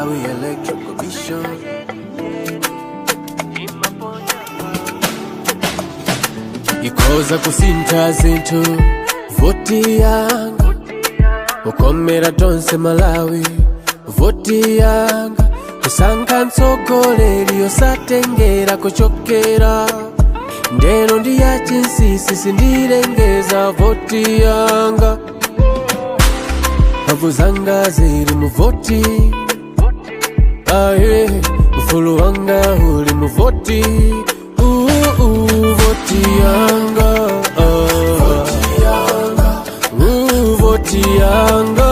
Malawi Electoral Commission. Ikoza kusintha zinthu voti yanga ukomera tonse Malawi voti yanga kusankha mtsogoleri osatengera kuchokera ndeno ndi yachinsisi sindilengeza voti yanga mphamvu zanga zili mu voti aye ufulu wanga uli mu voti voti yanga voti yanga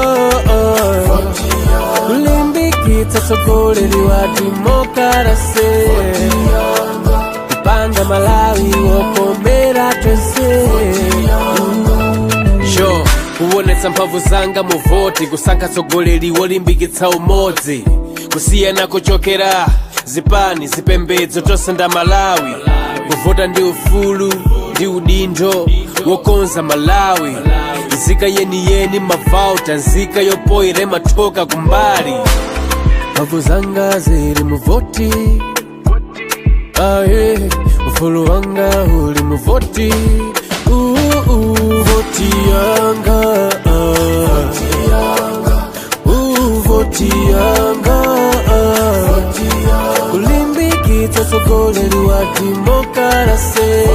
kulimbikitsa mtsogoleri wa demokrasi kupanga Malawi wokomera tonse sho kuonetsa mphamvu zanga mu voti kusankha mtsogoleri wolimbikitsa umodzi kusiyana kuchokera zipani zipembedzo tonse nda Malawi kuvota ndi ufulu ndi udindo wokonza Malawi nzika yeniyeni mavauta nzika yopoyera imathoka kumbali mphamvu zanga zili mu voti aye ufulu wanga uli mu voti voti yanga voti yanga kulimbikitsa mtsogoleri wa demokrasi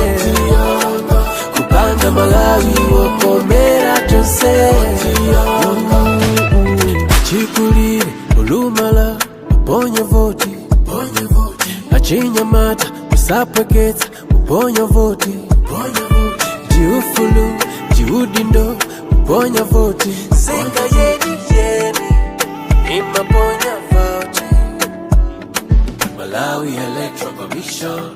kupanga Malawi wokomera tonse achikulire olumala uponya voti achinyamata usapweketsa uponya voti ndi ufulu ndi udindo uponya voti nzika yeniyeni imaponya voti Malawi Electoral Commission.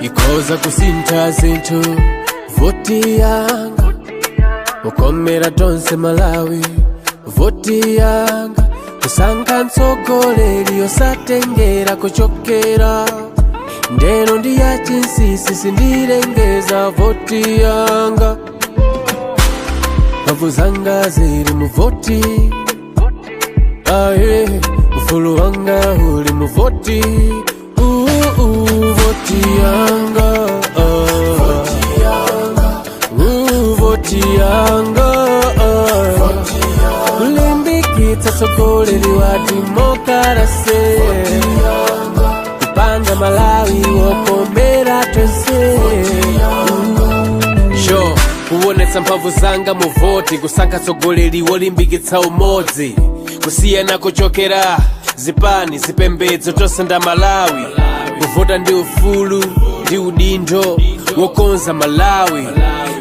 ikoza kusintha zinthu. Voti yanga mukomera tonse Malawi. Voti yanga kusankha mtsogoleri osatengera kuchokera. Ndeno ndi yachinsisi sindilengeza voti yanga. Mphamvu zanga zili mu voti. Aye, ufulu wanga uli mu voti. Voti yanga. Voti yanga. Kulimbikitsa tsogoleri wa demokrasi. Kupanga Malawi wokomera tonse. Sure, kuonetsa mphamvu zanga mu voti. Kusankha tsogoleri wolimbikitsa umodzi. Kusiyana kuchokera zipani zipembedzo tonse nda Malawi. Kuvota ndi ufulu ndi udindo wokonza Malawi.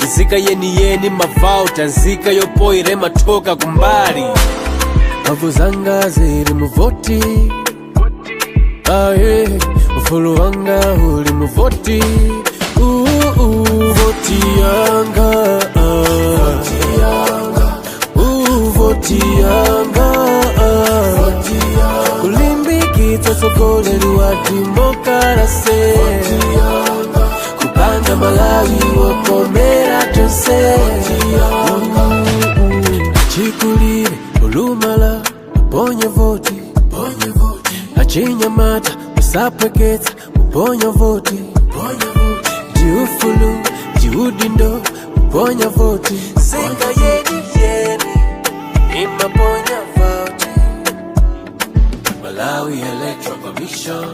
Nzika yeniyeni mavauta, nzika yopoyera mathoka kumbali. Mphamvu zanga zili mu voti. Aye, ufulu wanga uli mu voti. Voti yanga. Voti yanga. Kulimbikitsa tsogoleri wa demokrasi. Kupanga Malawi wokomera tonse. Achikulire olumala uponya voti. Achinyamata usapweketsa uponya voti. Ndi ufulu ndi udindo uponya voti. Nzika yeniyeni imaponya voti. Malawi Electoral Commission.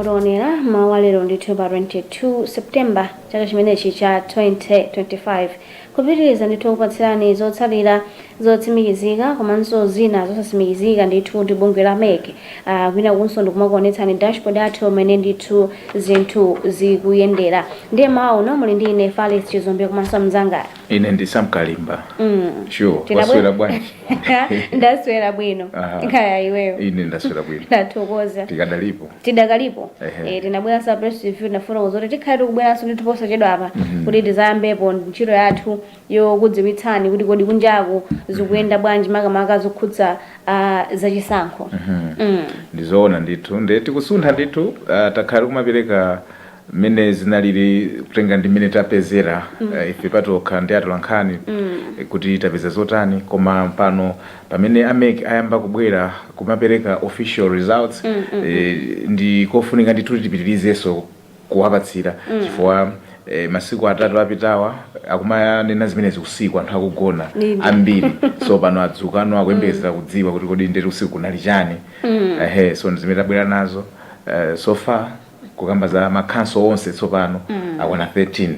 muronera mawalero ndithu pa 22 September chaka chimenechi cha 2025 kupitiriza ndithu kupatsirani zotsalira zotsimikizika komanso zina zosatsimikizika ndithu ndi bungwe la MEC kwina kunso ndikumakuonetsani dashboard athu umene ndithu zinthu zikuyendera ndiye maono muli ndi ine Falis Chizombe komanso mzanga ine ndi Sam Kalimba sure waswera bwanji ndaswera bwino kaya iweyo ine ndaswera bwino ndathokoza tidakalipo tinabwera sa press review nafuna kuzoti tikhale tikubweranso ndithu posachedwa apa kuti tizayambepo ntchito yathu yokudziwitsani kuti kodi kunjaku zikuyenda bwanji makamaka zokhudza zachisankho ndizoona ndithu ndeti kusuntha ndithu takhala kumapereka mene zinalili kutenga ndi mene tapezera ife patokha ndi atolankhani kuti tapeza zotani koma pano pamene AMEC ayamba kubwera kumapereka official results ndi kofunika ndithu tipitirizenso kuwapatsira chifukwa masiku atatu apitawa akumanena zimene usiku anthu akugona ambiri so pano adzukano akuyembekezera kudziwa kuti kodi ndeti usiku kunali chani so zimene tabwera nazo so far kukamba za makhanso onse tsopano akwana 13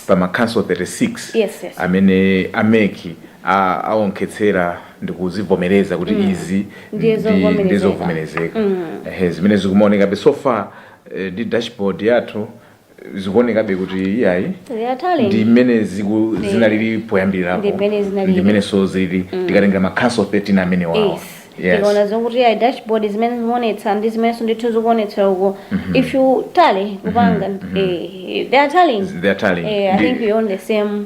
pa makhanso 36 amene AMEC aonkhetsera ndikuzivomereza kuti izi ndizovomerezeka zimene zikumaonekabe so far ndi dashboard yathu zikuonekabe kuti iyayi ndi mmene zinalili poyambirirapo ndi mmene so zili tikatenga makhanso 13 amene wawo tikaona zokuti ya dashboard zimene zikuonetsa ndi zimene ndithu zikuonetsera uko if you tally kupanga they are tallying I think we on the same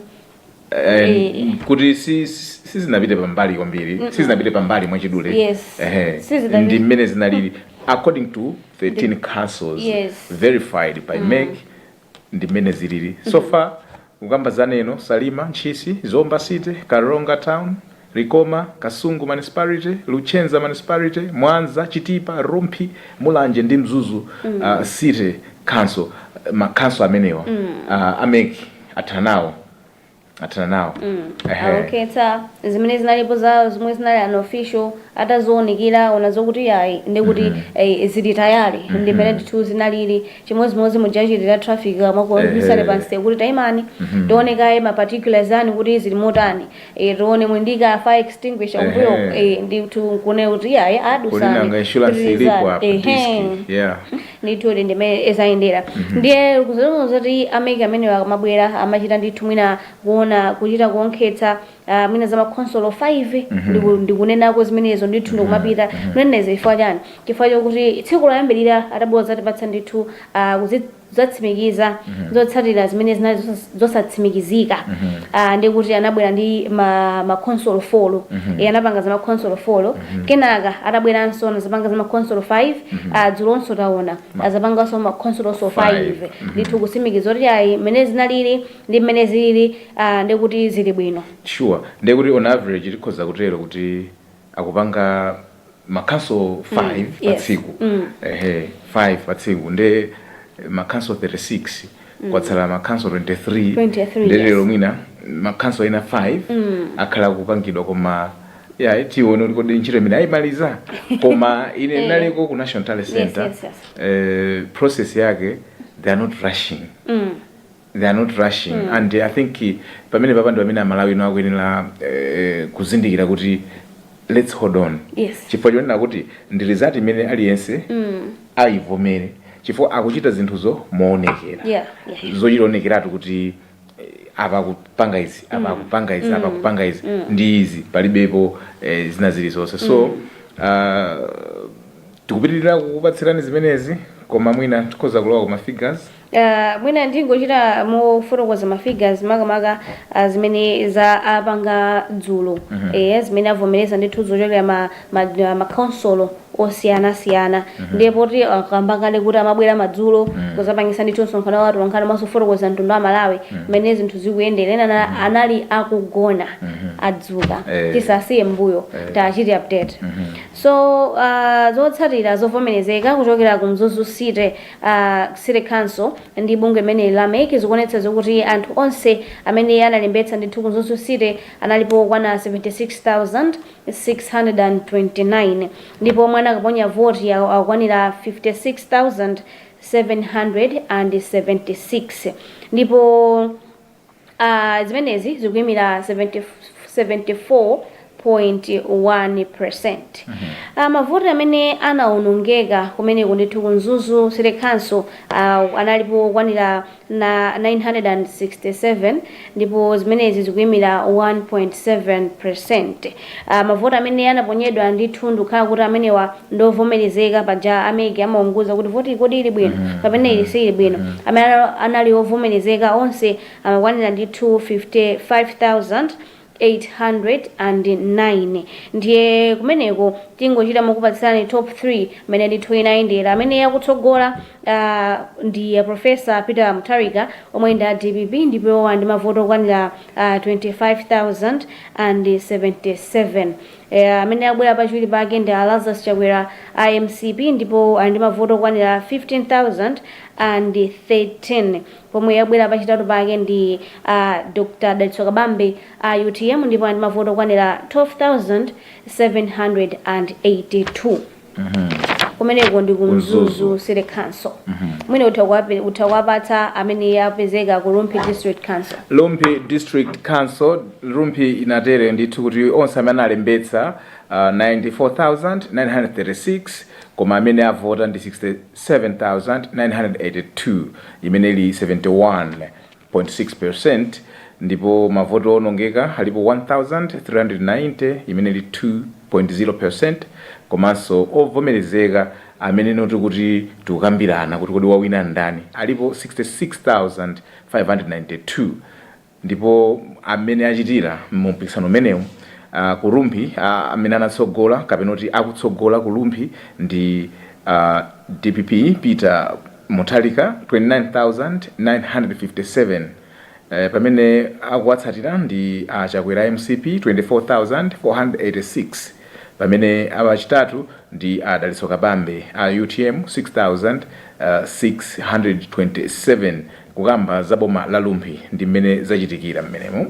kuti sizinapite pambali kwambiri sizinapite pambali mwachidule ndi mmene zinalili according to 13 councils verified by MEC ndi mmene zilili so far kukamba zaneno Salima, Nchisi, Zomba City, Karonga Town, Rikoma, Kasungu Municipality, Luchenza Municipality, Mwanza, Chitipa, Rumpi, Mulanje ndi Mzuzu City Council council amenewa AMEC atanawo okay zimene zinalipo za zimwe zinali unofficial atazoonikira unazokuti yayi ndikuti zili tayari ndi pene ndithu zinalili chimozimozi mujachitira traffic makuonekisale pansi kuti taimani tionekaye ma particulars ani kuti zili motani tione mwindika fire extinguisher kuyo ndithu kune kuti yayi adusana insurance ilipo hapo ndithu ndimene ezayendera ndiye kuzoona zoti AMEC amene akamabwera amachita ndithu mwina kuona kuchita kuonkhetsa mwina za makonsolo 5 ndikunenako zimenezo ndithu ndikumapita mweneza chifukwa chani chifukwa chokuti tsiku loyambirira atabwera zatipatsa ndithu zatsimikiza zotsatira zimene zinali zosatsimikizika ndikuti anabwera ndi makonsolo 4 anapanga za makonsolo 4 kenaka atabweranso anazapanga za makonsolo 5 dzulonso taona azapanganso makonsolo 5 ndithu kutsimikiza kuti ayi mmene zinalili ndi mmene zilili ndikuti zili bwino sure ndikuti on average tikhoza kutero kuti akupanga makhanso 5 patsiku 5 patsiku nde makhanso 36 kwatsala makhanso 23 lero mwina makhanso ina 5 akhala kupangidwa koma tione kuti kodi ntchito imene ayimaliza koma ine naliko ku National Talent Center process yake they are not rushing and I think pamene papandu pamene amalawi no akuyenera kuzindikira kuti let's hold on chifukwa chonena kuti ndi result imene aliyense ayivomere chifukwa akuchita zinthuzo moonekera zochironekeratu kuti apakupanga izi apakupanga izi ndi izi palibepo zina zilizonse so tikupitirira kukupatsirani zimenezi koma mwina tikhoza kulowa kuma figures mwina ndingochita mofotokoza ma figures makamaka zimene za apanga dzulo zimene avomereza ndithu zochokera ma council osiyana ndipo ti akambangale kuti amabwera madzulo kuzapangisa ndithu msonkhano wa atolankhani maso fotokoza mtundu wa Malawi mmene zinthu zikuyendera ena anali akugona adzuka tisasiye mbuyo tachiti update so zotsatira zovomerezeka kuchokera ku Mzuzu City Council ndi bungwe limene lameki zikuonetsa zokuti anthu onse amene analembetsa ndithu ku Mzuzu City analipo kwana 76,629 ndipo omwe anakaponya voti akwanira 56,776 ndipo zimenezi zikuyimira 74.1%. Mavoti amene anaonongeka kumene ndithu ku Mzuzu City Council analipo kwanira na 967 ndipo zimenezi zikuyimira 1.7%. Mavoti amene anaponyedwa ndithu ndikhala kuti amenewa ndovomerezeka paja ameki amaunguza kuti voti kodi ili bwino pamene ili sili bwino. Amene anali ovomerezeka onse amakwanira ndithu 55,809 ndiye kumeneko tingochita mukupatsani top 3 amene ndithu inayendera. Amene yakutsogola ndi Professor Peter Mutharika omwe ndi DPP ndipo ndi mavoti okwanira 25,077. Amene abwera pachiwiri pake ndi Lazarus Chakwera IMCP ndipo ndi mavoti okwanira 15,013 pomwe yabwera pachitatu pake ndi Dr. Dalitso Kabambe UTM ndipo ndi mavoti okwanira 12,782. kumeneko ndi ku Mzuzu City Council. Mwine utawapatsa amene yapezeka ku Lumphi District Council. Lumphi District Council, Lumphi inatere ndithu kuti onse amene alembetsa 94,936 koma amene avota ndi 67,982 imene ili 71.6%. ndipo mavoti onongeka alipo 1,390 imene ili 2.0%. komanso ovomerezeka amene noti kuti tikukambirana kuti kodi wawina ndani alipo 66,592. ndipo amene achitira mu mpikisano umenewu ku Lumphi amene anatsogola kapena kuti akutsogola ku Lumphi ndi DPP Peter Mutharika 29,957. pamene akuwatsatira ndi Chakwera MCP 24,486. pamene awachitatu ndi Dalitso Kabambe UTM 6,627 kukamba za boma la Lumphi ndi mmene zachitikira mmenemo.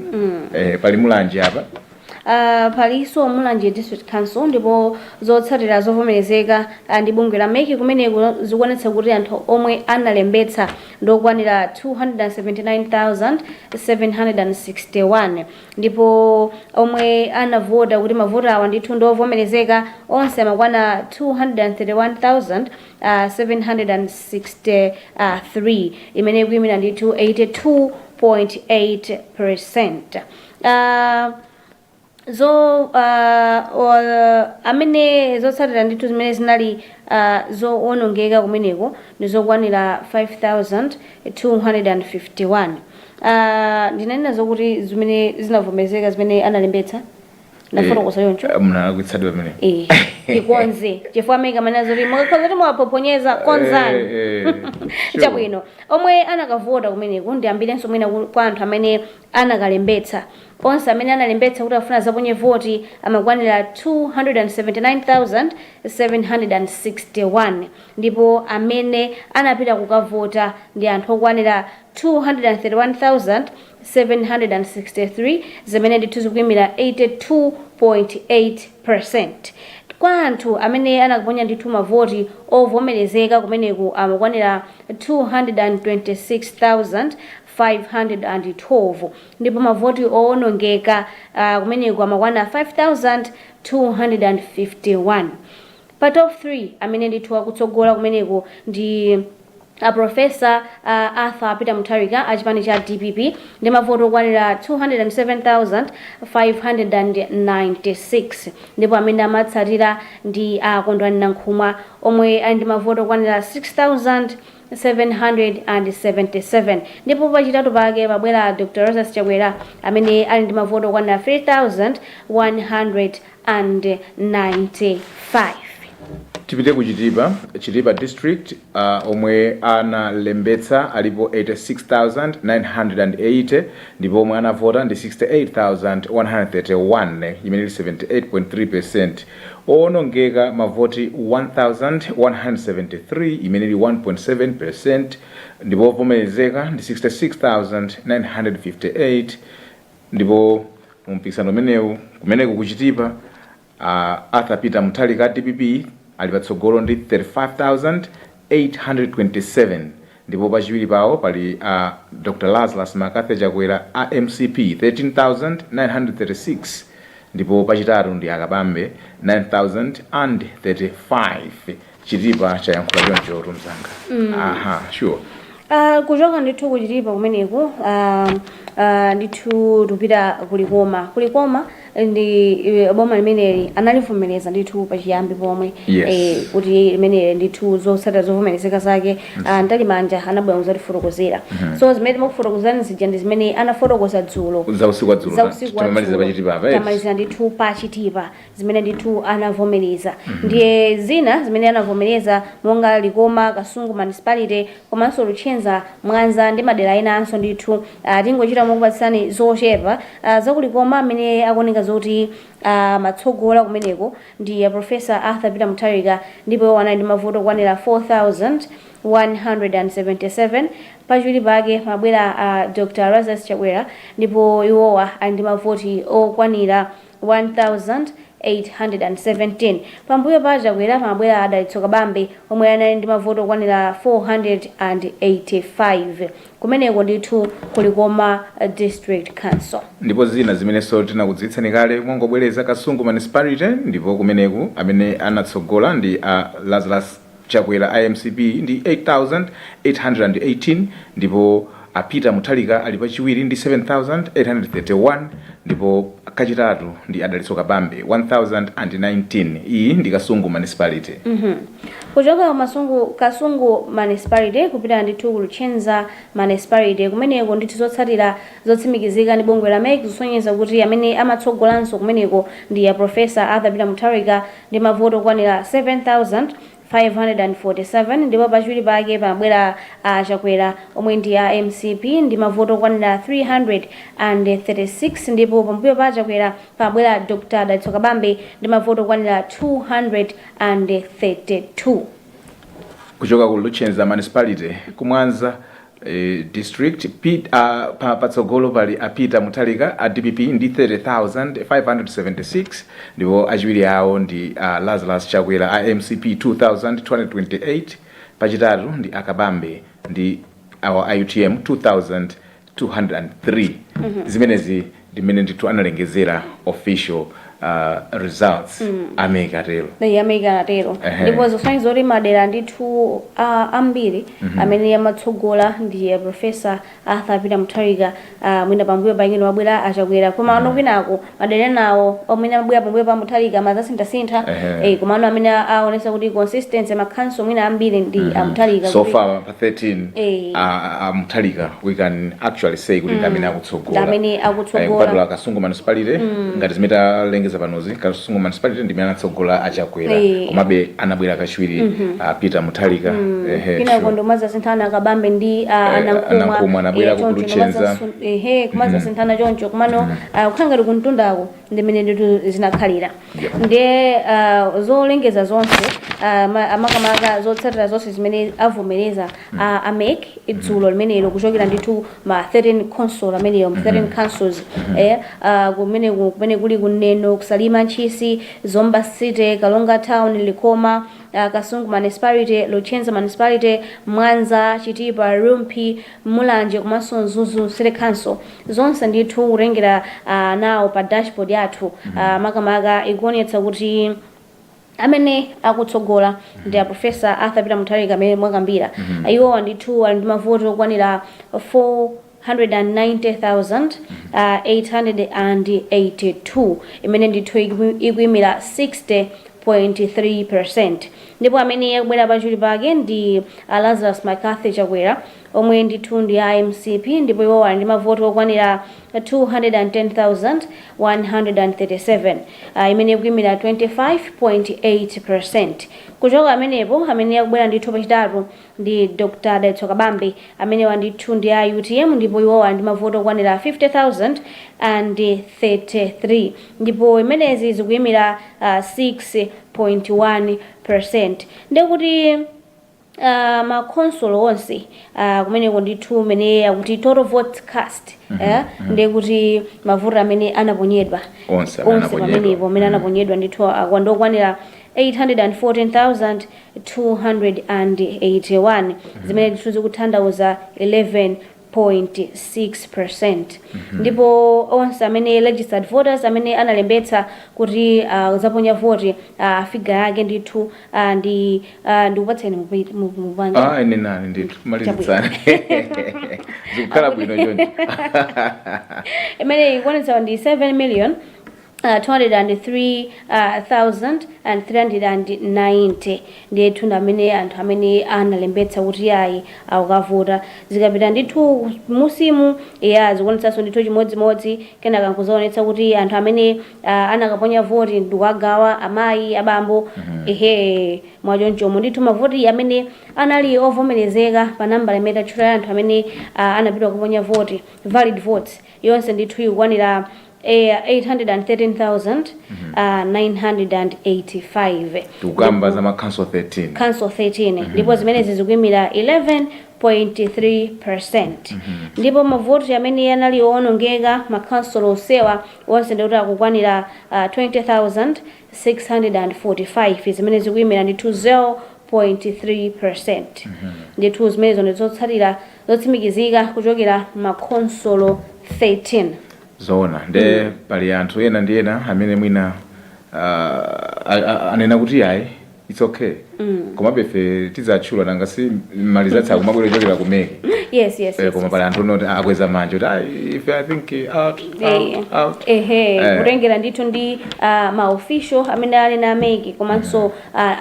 Pali mulanje apa paliso mulanje District Council ndipo zotsatira zovomerezeka ndi bungwe la meki kumeneko zikuonetsa kuti anthu omwe analembetsa ndokwanira 279,761 ndipo omwe anavota kuti mavoti awa ndithu ndovomerezeka onse amakwana 231,763 imene ikuyimira ndithu 82.8%. amene zotsatira ndithu zimene zinali zoonongeka kumeneko ndi zokwanira 5,251. ndinanena zokuti zimene zinavomerezeka zimene analembetsa nafotokoza yoncho mnakwitsadwa pamene ikonze chifukwa amene kamene zoti mukakhala kuti mwapoponyeza konzani chabwino omwe anakavota kumeneko ndi ambirenso mwina kwa anthu amene anakalembetsa. onse amene analembetsa kuti afuna zaponye voti amakwanira 279,761 ndipo amene anapita kukavota ndi anthu okwanira 231,763 zimene ndithu zikuyimira 82.8%. kwa anthu amene anakaponya ndithu mavoti ovomerezeka kumeneko amakwanira 226,512 ndipo mavoti oonongeka kumeneko amakwana 5,251. pa top 3 amene ndithu akutsogola kumeneko ndi Professor Arthur Peter Mutharika achipani cha DPP ndi mavoti okwanira 207,596 ndipo amene amatsatira ndi Kondwani Nankhumwa omwe ali ndi mavoti okwanira 6,777 ndipo pachitatu pake pabwera Dr. Lazarus Chakwera amene ali ndi mavoti okwanira 3,195. tipite ku Chitipa district omwe analembetsa alipo 86,980 ndipo omwe anavota ndi 68,131 imene 78.3%. Owonongeka mavoti 1,173 imene 1.7%, ndipo ovomerezeka ndi 66,958. ndipo mumpikisano umenewu kumeneko ku Chitipa Arthur Peter Muthalika DPP ali patsogolo ndi 35,827, ndipo pachiwiri pawo pali Dr. Lazarus Makathe Chakwera AMCP 13,936, ndipo pachitatu ndi akapambe 9,035. Chitipa chayankhula choncho tumzanga. Aha, sure. Kuchoka ndithu ku Chitipa kumeneku ndithu tupita kulikoma ndi boma limeneli analivomereza ndithu pachiyambi pomwe kuti limeneli ndithu zotsata zovomerezeka zake Ntalimanja anabwera kuzatifotokozera. So zimene timakufotokozani zija ndi zimene anafotokoza dzulo za usiku wa dzulo tamaliza ndithu pa Chitipa zimene ndithu anavomereza. Ndiye zina zimene anavomereza monga Likoma, Kasungu municipality komanso Luchenza, Mwanza ndi madera ena anso ndithu tingochita mokupatsani zochepa zakulikoma amene akuoneka zoti matsogola kumeneko ndi Professor Arthur Peter Muthalika ndipo anali ndi mavoto okwanira 4,177. Pachiwiri pake mabwera Dr. Lazarus Chakwera ndipo iwowa ali ndi mavoti okwanira 1,817. Pambuyo pa Chakwera mabwera Adalitso Kabambe omwe anali ndi mavoto okwanira 485. Kumeneko ndithu kulikoma district council. Ndipo zina zimene tinakudziwitsani kale mwangobwereza Kasungu municipality ndipo kumeneku amene anatsogola ndi Lazarus Chakwera IMCP ndi 8,818, ndipo Peter Muthalika ali pachiwiri ndi 7,831, ndipo kachitatu ndi Adalitso Kabambe 1,019. Iyi ndi Kasungu municipality. Kuchoka Kasungu municipality kupita ndithu ku Luchenza municipality kumeneko ndithu zotsatira zotsimikizika ndi bungwe la MEC zosonyeza kuti amene amatsogolanso kumeneko ndi Professor Arthur Peter Muthalika ndi mavoto okwanira 7,547, ndipo pachiwiri pake pamabwera Chakwera omwe ndi MCP ndi mavoto okwanira 336, ndipo pambuyo pa Chakwera pamabwera Dr. Adalitso Kabambe ndi mavoto okwanira 232. Kuchoka ku Luchenza municipality kumwanza district patsogolo pali Peter Muthalika DPP ndi 30,576, ndipo achiwiri awo ndi Lazarus Chakwera IMCP 2,228, pachitatu ndi akabambe ndi our IUTM 2,203. Zimenezi ndimene ndithu analengezera official results America Ratelo. Ndipo zosani zoti madera ndithu ambiri amene yamatsogola ndi Professor Arthur Peter Muthalika mwina pambuyo pangine wabwera Chakwera komano kwinako madera nawo amene amabwera pambuyo pa Muthalika mazasintha komano amene aonesa kuti consistency makhanso mwina ambiri ndi Muthalika. So far pa 13 Muthalika we can actually say kuti ndamene akutsogola kupatula Kasungu municipality ngati zimeta lengeza panozi Kasungu municipality ndi mene atsogola Chakwera komabe anabwera kachiwiri Peter Muthalika. Kina kondomaza sintana Kabambe ndi anankuma anabwera ku Luchenza kumaza sintana choncho kumano kukhanga likuntundako ndimene nditu zinakhalira. Ndiye zolengeza zonse amakamaka zotsatira zonse zimene avomereza AMEC idzulo limenelo kuchokera ndithu ma 13 council ameneyo 13 councils kumene kuli kuneno Kusalima Nchisi, Zomba City, Kalonga Town, Likoma, Kasungu municipality, Luchenza municipality, Mwanza, Chitipa, Rumpi, Mulanje komanso Nzuzu City Council. Zonse ndithu kulengera nawo pa dashboard yathu makamaka ikuonetsa kuti amene akutsogola ndi Professor Arthur Peter Muthalika amene mwakambira iwo ndithu ali ndi mavoto okwanira 490,882 imene ndithu ikuimira 60.3%. Ndipo amene akubwera pachiwiri pake ndi Lazarus Makathe Chakwera omwe ndithu ndi IMCP ndipo iwo ali ndi mavoti okwanira 210,137 imene ikuyimira 25.8%. kuchoka amenepo amene akubwera ndithu pachitatu ndi Dr. Detso Kabambe amene wandithu ndi a UTM ndipo iwo ali ndi mavoti okwanira 50,033 ndipo imenezi zikuyimira 6.1%. ndekuti makonsolo onse kumeneko ndithu mene akuti total votes cast ndekuti mavoti amene anaponyedwa onse pamenepo amene anaponyedwa ndithu akwanira 814,281 zimene ndithu zikutanthauza 11.6%. ndipo onse amene registered voters amene analembetsa kuti zaponya voti figa yake ndithu ndi upatseni mupanga ine nani ndithu malizitsana zikukhala bwino choncho imene ikuonetsa ndi 7,203,390 ndithu ndamene anthu amene analembetsa kuti ayi akukavota. zikapita ndithu musimu zikuonetsanso ndithu chimodzimodzi kenaka nkuzaonetsa kuti anthu amene anakaponya voti ndikuagawa amayi abambo mwachonchomo ndithu mavoti amene anali ovomerezeka pa nambala imene tatchula anthu amene anapita kuponya voti valid votes yonse ndithu ikukwanira 813,985 tukamba za council 13 ndipo zimenezi zikuyimira 11.3%. ndipo mavoti amene anali owonongeka makhansolo osewa onse ndikuti akukwanira 20,645 zimene zikuyimira ndithu 0.3%. ndithu zimenezo ndizotsatira zotsimikizika kuchokera makhansolo 13 zona nde pali anthu ena ndi ena amene mwina anena kuti ayi it's okay koma befe tizatchula nanga si malizatsi akumabwera kuchokera kumeke yes koma pali anthu onoti akweza manja kuti if I think out kutengera ndithu ndi maofficial amene ali na ameki komanso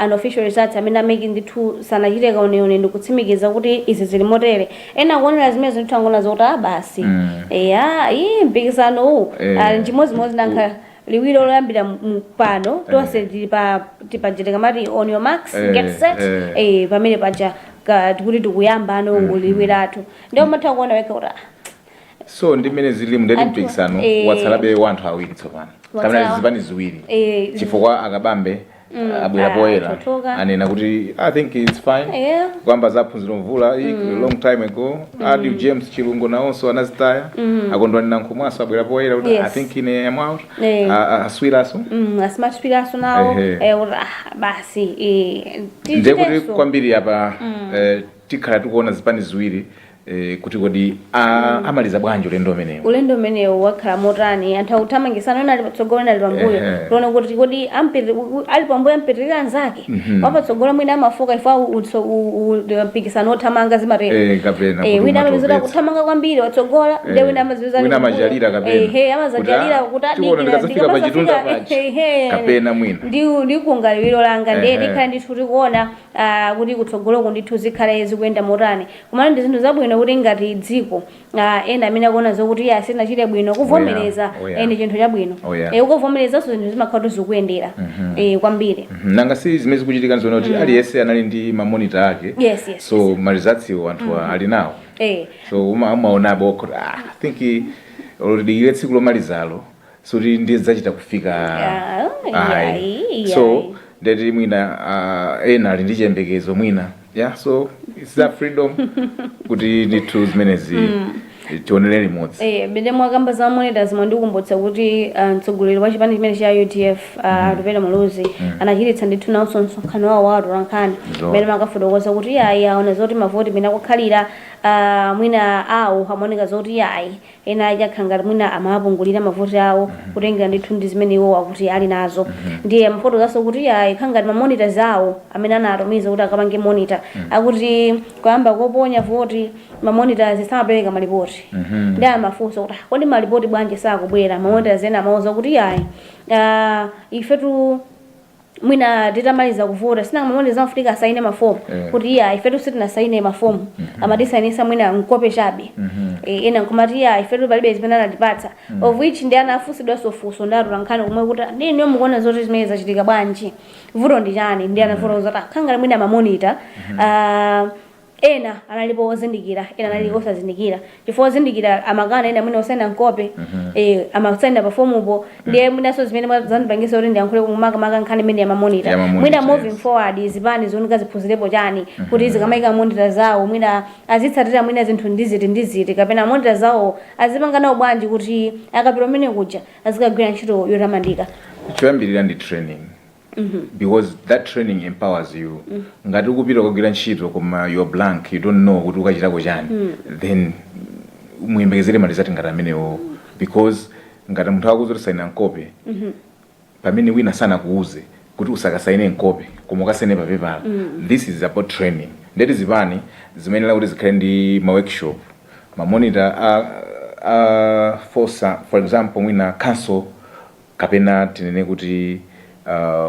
unofficial results amene ameki ndithu sanachite kaoneone ndikutsimikiza kuti izi zili motere ena kuonera zimene zinthu angona zoti basi mpikisano chimodzimodzi nankha liwiro loyambira pano tonse tipajetika mati on your marks get set pamene paja tikuti tikuyamba uliwiratu ndio matha kuona weka kuti so ndi mmene zili mndeti mpikisano watsalabe wanthu awiri tsopano kapena zipani ziwiri chifukwa akabambe abwera poyera anena kuti I think it's fine kwamba zaphunzira mvula long time ago adi James Chilungo naonso anazitaya akondwanira nkhumwaso abwera poyera kuti I think ine am out aswiraso asimatipiraso nawo basi ndekuti kwambiri apa tikhala tikuona zipani ziwiri kuti kodi amaliza bwanji ulendo umenewu wakhala motani anthu akuthamangisana ena ali patsogolo ena ali pambuyo tiona kuti kodi ali pambuyo ampitirira anzake wapatsogolo mwina amafoka ifa mpikisano othamanga zimatera wina amazizira kuthamanga kwambiri watsogola nde wina amazizira amajalira amazajalira kuti kapena mwina ndi kungaliwiro langa nde tikhala ndithu tikuona kuti kutsogoloko ndithu zikhale zikuyenda motani kumana ndi zinthu zabwino kuti ngati dziko ena amene akuona zokuti asina chite bwino kuvomereza ene chinthu chabwino ukuvomerezanso zinthu zimakhala zikuyendera kwambiri nanga si zimene zikuchitika nzona kuti aliyense anali ndi mamonita ake so malizatsiwo anthu ali nawo so umaonabo kuti I think already tsiku lomalizalo soti ndizachita kufika so ndeti mwina ena ali ndi chiyembekezo mwina so it's that freedom kuti ndithu zimenezi tionere limodzi bende mwakamba za monitors mwandikumbutsa kuti mtsogoleri wa chipani chimene cha UDF Lupera Muluzi anachititsa ndithu nawonso msonkhano wawo wa atolankhani mmene makafotokoza kuti ayi aona zoti mavoti mene akukhalira mwina awo amaoneka zoti ayi ena achakhangati mwina amapungulira mavoti awo kutengera ndithu ndi zimene iwo akuti ali nazo ndiye mafotokoza kuti ayi khangati mamonitors awo amene anatumiza kuti akapange monitor akuti kuyamba koponya voti mamonitors samapereka malipoti ndi amafunsa kuti kodi malipoti bwanji sakubwera mamonitors ena amauza kuti ayi ifetu mwina titamaliza kuvota sina mamonita zamafunika asaine mafomu kuti iya ifetu sitinasaine mafomu amatisainisa mwina nkope chabe ena nkomati iya ifetu palibe zimene anatipatsa of which ndi anafunsidwanso funso ndi atolankhani kumwe kuti ndiniyo mukuona zoti zimene zachitika bwanji vuto ndi chani ndi anafotokoza zoti khangala mwina mamonita ena analipo ozindikira ena analipo osazindikira chifukwa ozindikira amakana ena mwina osaina nkope amasaina pafomupo ndiye mwinaso zimene zandipangiso kuti ndiyankhule kumaka nkhani imene yamamonita mwina moving forward zipani zonika ziphunzirepo chani kuti zikamayika monita zawo mwina azitsatira mwina zinthu ndiziti kapena monita zawo azipanganawo bwanji kuti akapita umene kuja azikagwira ntchito yotamandika. choyambirira ndi training. Because that training empowers you. Ngati ukupita kugwira ntchito koma you are blank, you don't know kuti ukachitako chani, then muyembekezere malizati ngati amenewo, because ngati munthu akuti saina nkope pamene wina sana kuuze kuti usakasaine nkope koma ukasaine papepala. This is about training. Ndeti zipani zimenera kuti zikhale ndi ma workshop mamonita for example mwina council kapena tinene kuti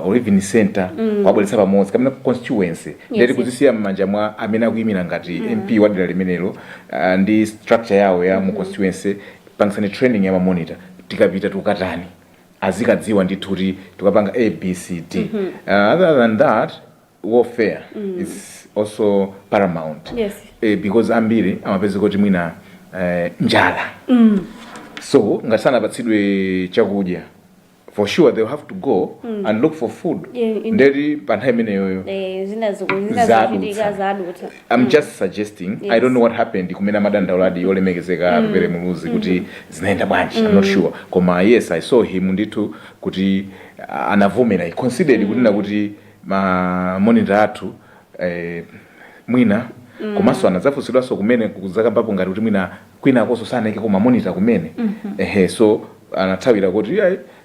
or even center wabweretsa pamodzi kapena constituency ndeti kuzisiya m'manja mwa amene akuyimira ngati MP wadera limenelo ndi structure yawo ya mu constituency pangisani training ya mamonita tikapita tukatani azikadziwa ndithu kuti tukapanga ABCD. Other than that warfare is also paramount. Because ambiri amapeza kuti mwina njala so ngati sanapatsidwe chakudya for sure they will have to go and look for food. Ndeti panthawi imeneyoyo zadutsa. I'm just suggesting. I don't know what happened kumene madandauladi olemekezeka apere muluzi kuti zinaenda bwanji. I'm not sure koma yes I saw him ndithu kuti anavomera considered kunena kuti mamonita athu mwina komanso anazafunsidwanso kumene kuzakamba ngati kuti mwina kwina akoso sanaike koma mamonita kumene so anathawira kuti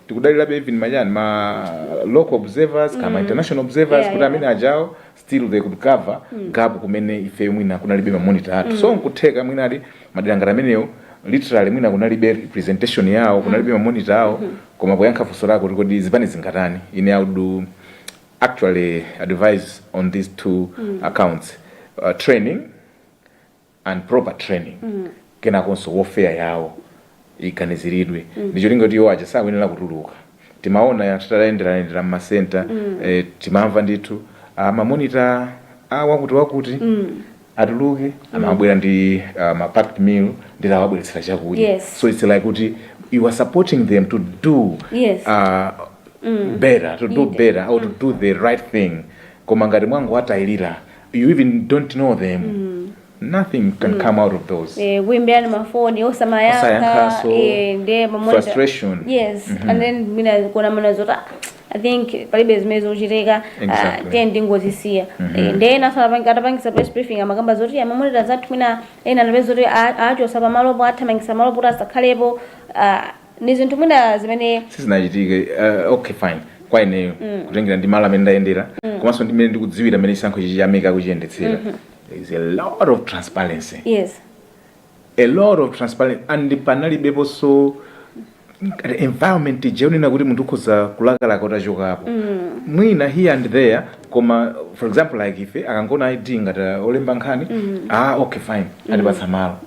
tikudalirabe even majani ma local observers kama international observers kuti amene ajawo still they could cover gap kumene ife mwina kunalibe mamonita athu. So nkutheka mwina ali madera ngati amenewo literally mwina kunalibe representation yawo kunalibe mamonita awo koma kuyankha funso lako kuti kodi zipani zingatani. Ine I would actually advise on these two accounts, training and proper training. Kenakonso warfare yawo ikaniziridwe ndicho lingo tiyo aja sakuyenera kutuluka. Timaona yatataendera m'masenta timamva ndithu mamonita wakuti atuluke amabwera ndi packed meal nditawabweretsera chakudya. So it's like kuti you are supporting them to do better, to do better or to do the right thing. Koma ngati mwangu atayilira you even don't know them, nothing can come out of those. Wimbiani mafoni osamayaka nde mamonita frustration. And then mina kuna mwana zota I think palibe zimezo uchiteka tendi ngozisiya nde nasala atapangisa press briefing amakamba zoti mamonita zathu mina ena nabezo zoti achosa pamalopo athamangisa malopo asakhalepo ni zinthu mwina zimene sizinachitike. Okay fine kwa ineyo kutengera ndi malo amene ndayendera komanso ndimene ndikudziwira amene chisankho ichi chameka kuchiyendetsera. There is a lot of transparency. A lot of transparency and panalibepo so environment jeonena kuti munthu ukhoza kulakalaka utachokapo mwina here and there koma for example like ife akangona ID ngati olemba nkhani okay fine atipatsa malo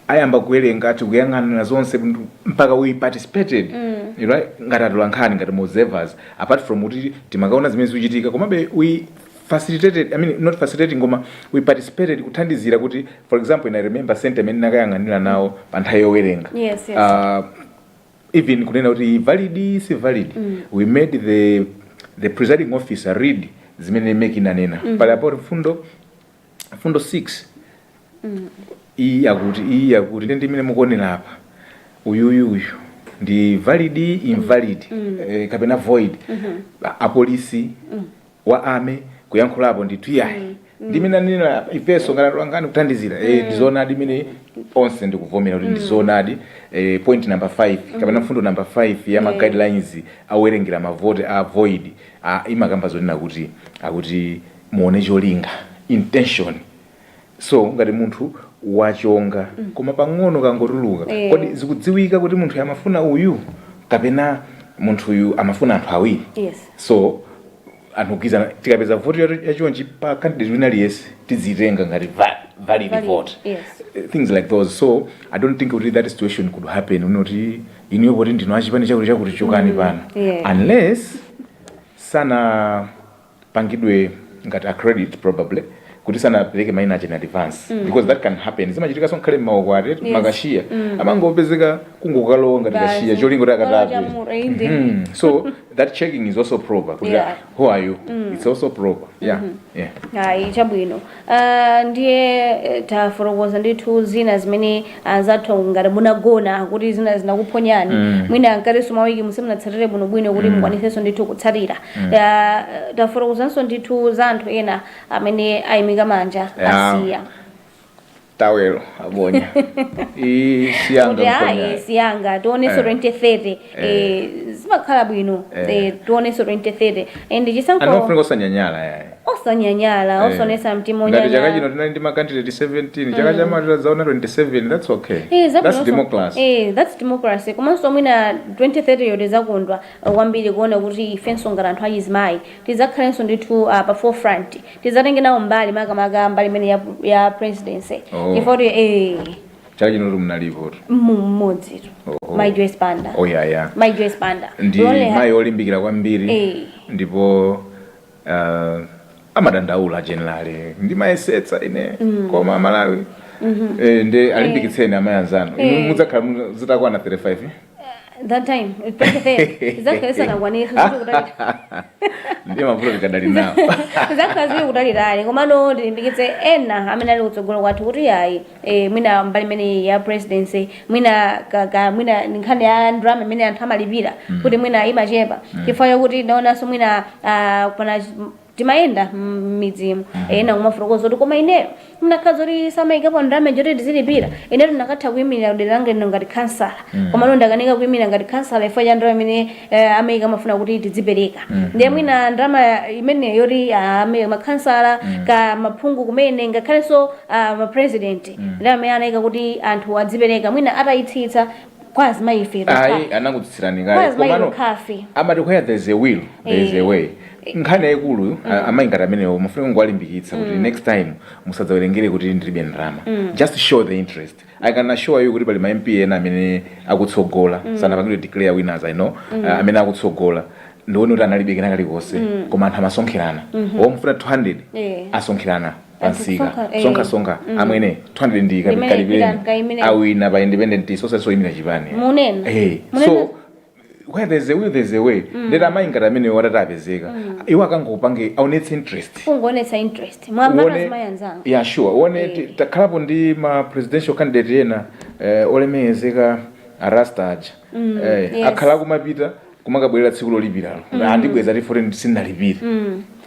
ayamba kuwerenga ati kuyang'anira zonse mpaka we participated right ngati atola nkhani ngati observers apart from kuti timakaona zimene zikuchitika komabe we facilitated, I mean not facilitating koma we participated kuthandizira kuti for example I remember sentiment nakayang'anira nawo panthawi yowerenga. Even kunena kuti valid si valid we made the presiding officer read zimene make inanena pale apo fundo 6 iyi akuti ndi mene mukuonera apa uyu ndi valid invalid kapena void apolisi wa ame kuyankhulapo ndi tuyayi ndimene nina ifeso ngati kuthandizira ndizonadi mene onse ndikuvomera kuti ndizonadi. Point number 5 kapena fundo number 5 ya ma guidelines awerengera mavote a void imakamba zonena kuti akuti muone cholinga intention. So ngati munthu wachonga koma pang'ono kangotuluka kodi zikudziwika kuti munthu yamafuna uyu kapena munthu uyu amafuna anthu awiri yes so anthu kugwirizana tikapeza vote yachonchi pa candidate wina aliyense tizitenga ngati valid vote yes things like those so I don't think that situation could happen unoti iniyo poti ndino achipani chakuti chokani pano unless sana pangidwe ngati accredit probably kuti sana pereke maina in advance because that can happen zimachitika sonkhale maoko ate makashiya amangopezeka kungokalowa ngati kashiya cholingo takatape so that checking is also proper kuti who are you it's also proper hayi chabwino ndiye tafotokoza ndithu zina zimene zathu ngati munagona kuti zina zinakuponyani mwina nkaleso mawiki musemunatsatire bwinobwino kuti mukwanisenso ndithu kutsatira tafotokozanso ndithu za anthu ena amene ayimika manja asiya tawelo abonya siyanga tioneso 2030 zimakhala bwino tioneso 2030 and chisankho anofunga osanyanyala osonesa mtima onyanya ngati chaka chino tinali ndi makandidate 17 chaka chamatira zaona 27 that's okay that's democracy that's democracy komanso mwina 2030 yote zakondwa kwambiri kuona kuti ifenso ngati anthu achizimayi tizakhalenso ndithu pa forefront tizatenge nawo mbali makamaka mbali imene ya presidency ifoti chaka chino mnalipo mmodzi my Joyce Banda my Joyce Banda ndi mayi olimbikira kwambiri ndipo amadandaula generally ndi mayesetsa ine koma Malawi ndi alimbikitseni amayanzano mudzakhala zitakwana 35 that time 2030 zakhalesa nakwanisa ndi mavuto tikadali nawo zakhazi kutalirali komano ndilimbikitse ena amene ali kutsogolo kwathu kuti yayi mwina mbali imene ya presidency mwina mwina nkhani ya drama imene anthu amalipira kuti mwina imachepa chifukwa chakuti naonanso mwina pana timayenda midzimu ena kumafotokoza kuti koma ineyo mnakhaza kuti samayikapo ndalama njoti tizilipira ineyo ndakatha kuyimirira dera lange lino ngati kansala komano ndakanika kuyimirira ngati kansala ifo cha ndalama imene amayika amafuna kuti tidzipereka ndiye mwina ndalama imene yoti makhansala ka maphungu kumene ngakhalenso mapresident ndalama imene anayika kuti anthu adzipereka mwina atayitsitsa kwazi maife anakutsitsirani kale komano amati where there's a will there's a way nkhani yaikulu amayingati amenewo mafuna ngwalimbikitsa kuti next time musadzawerengere kuti ndilibe ndalama just show the interest I can assure you kuti pali ma MP ena amene akutsogola sanapangidwe declare winners I know amene akutsogola ndione kuti analibe kena kalikonse koma anthu amasonkherana womufuna 200 asonkherana pansika sonka amwene 200 ndi kalipeni awina pa independent so imina chipani so where there's a will there's a way ndeta amayingati amene watatapezeka iwo akangopange aonetse interest mwambana zimayanzanga sure one takhalapo ndi ma presidential candidate ena olemekezeka Rastaj akhala kumapita kumakabwerera tsiku lolipiralo andibweza ti foreign sinalipira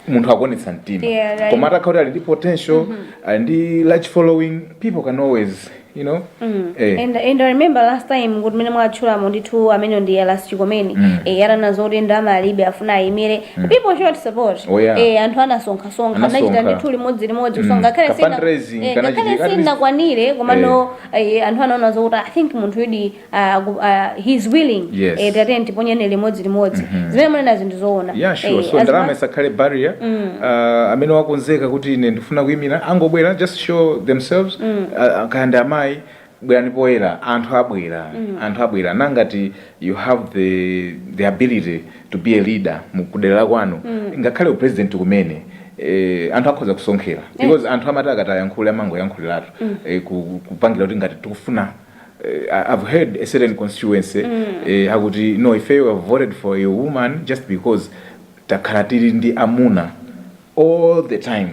munthu akuonetsa mtima koma atakhala ali ndi potential ndi large following people can always you know and I remember last time kuti mene mwatchula ndithu amene ndi last chikomeni yarana zoti ndama alibe afuna ayimire people showed support anthu anasonkha anachita ndithu limodzi kusonga kale sina kwanire komano anthu anaona zoti I think munthu yudi he's willing that tiponyane limodzi zimene mwana zinthu zoona so ndalama isakhale barrier amene wakonzeka kuti ine ndifuna kuyimira angobwera just show themselves akanda amayi bwerani poyera anthu abwera nangati you have the ability to be a leader mukudera kwanu ngakhale upresident kumene anthu akhoza kusonkhera because anthu amati akatayankhula amangoyankhuliratu kupangira kuti ngati tikufuna I've heard a certain constituency hakuti no if you have voted for a woman just because takhala tili ndi amuna all the time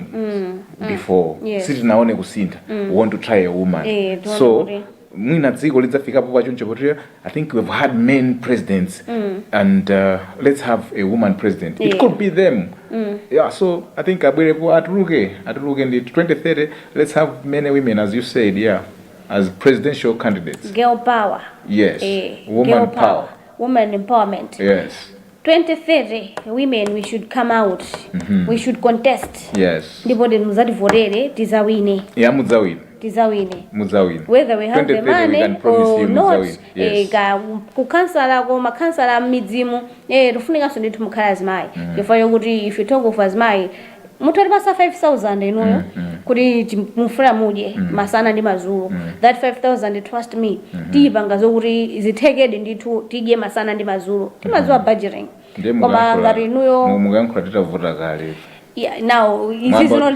before sitinaone kusintha we want to try a woman so mwina dziko lidzafikapo pachoncho kuti I think we've had men presidents and let's have a woman president it could be them so I think abwerepo atuluke ndi 2030 let's have many women as you said as presidential candidates. Girl power. Yes. Woman power. Woman empowerment. Yes. 2030 women we should come out we should contest yes ndipo ndi muzativotere tizawine mudzawina tizawine muzawine whether we have the 23 we money can promise or you not. muzawine. Yes. Kukansala koma kansala midzimu tufunikanso ndithu mukhala azimayi chifukwa chokuti if you talk of azimayi mutalipasa 5,000 inuyo kuti mufuna mudye masana ndi mazulu that 5,000 trust me tiyipanga zokuti zithekedi ndithu tidye masana ndi mazulu timadziwa budgeting koma ngati inuyo muyankhula titavuta kale. Yeah, now izi zino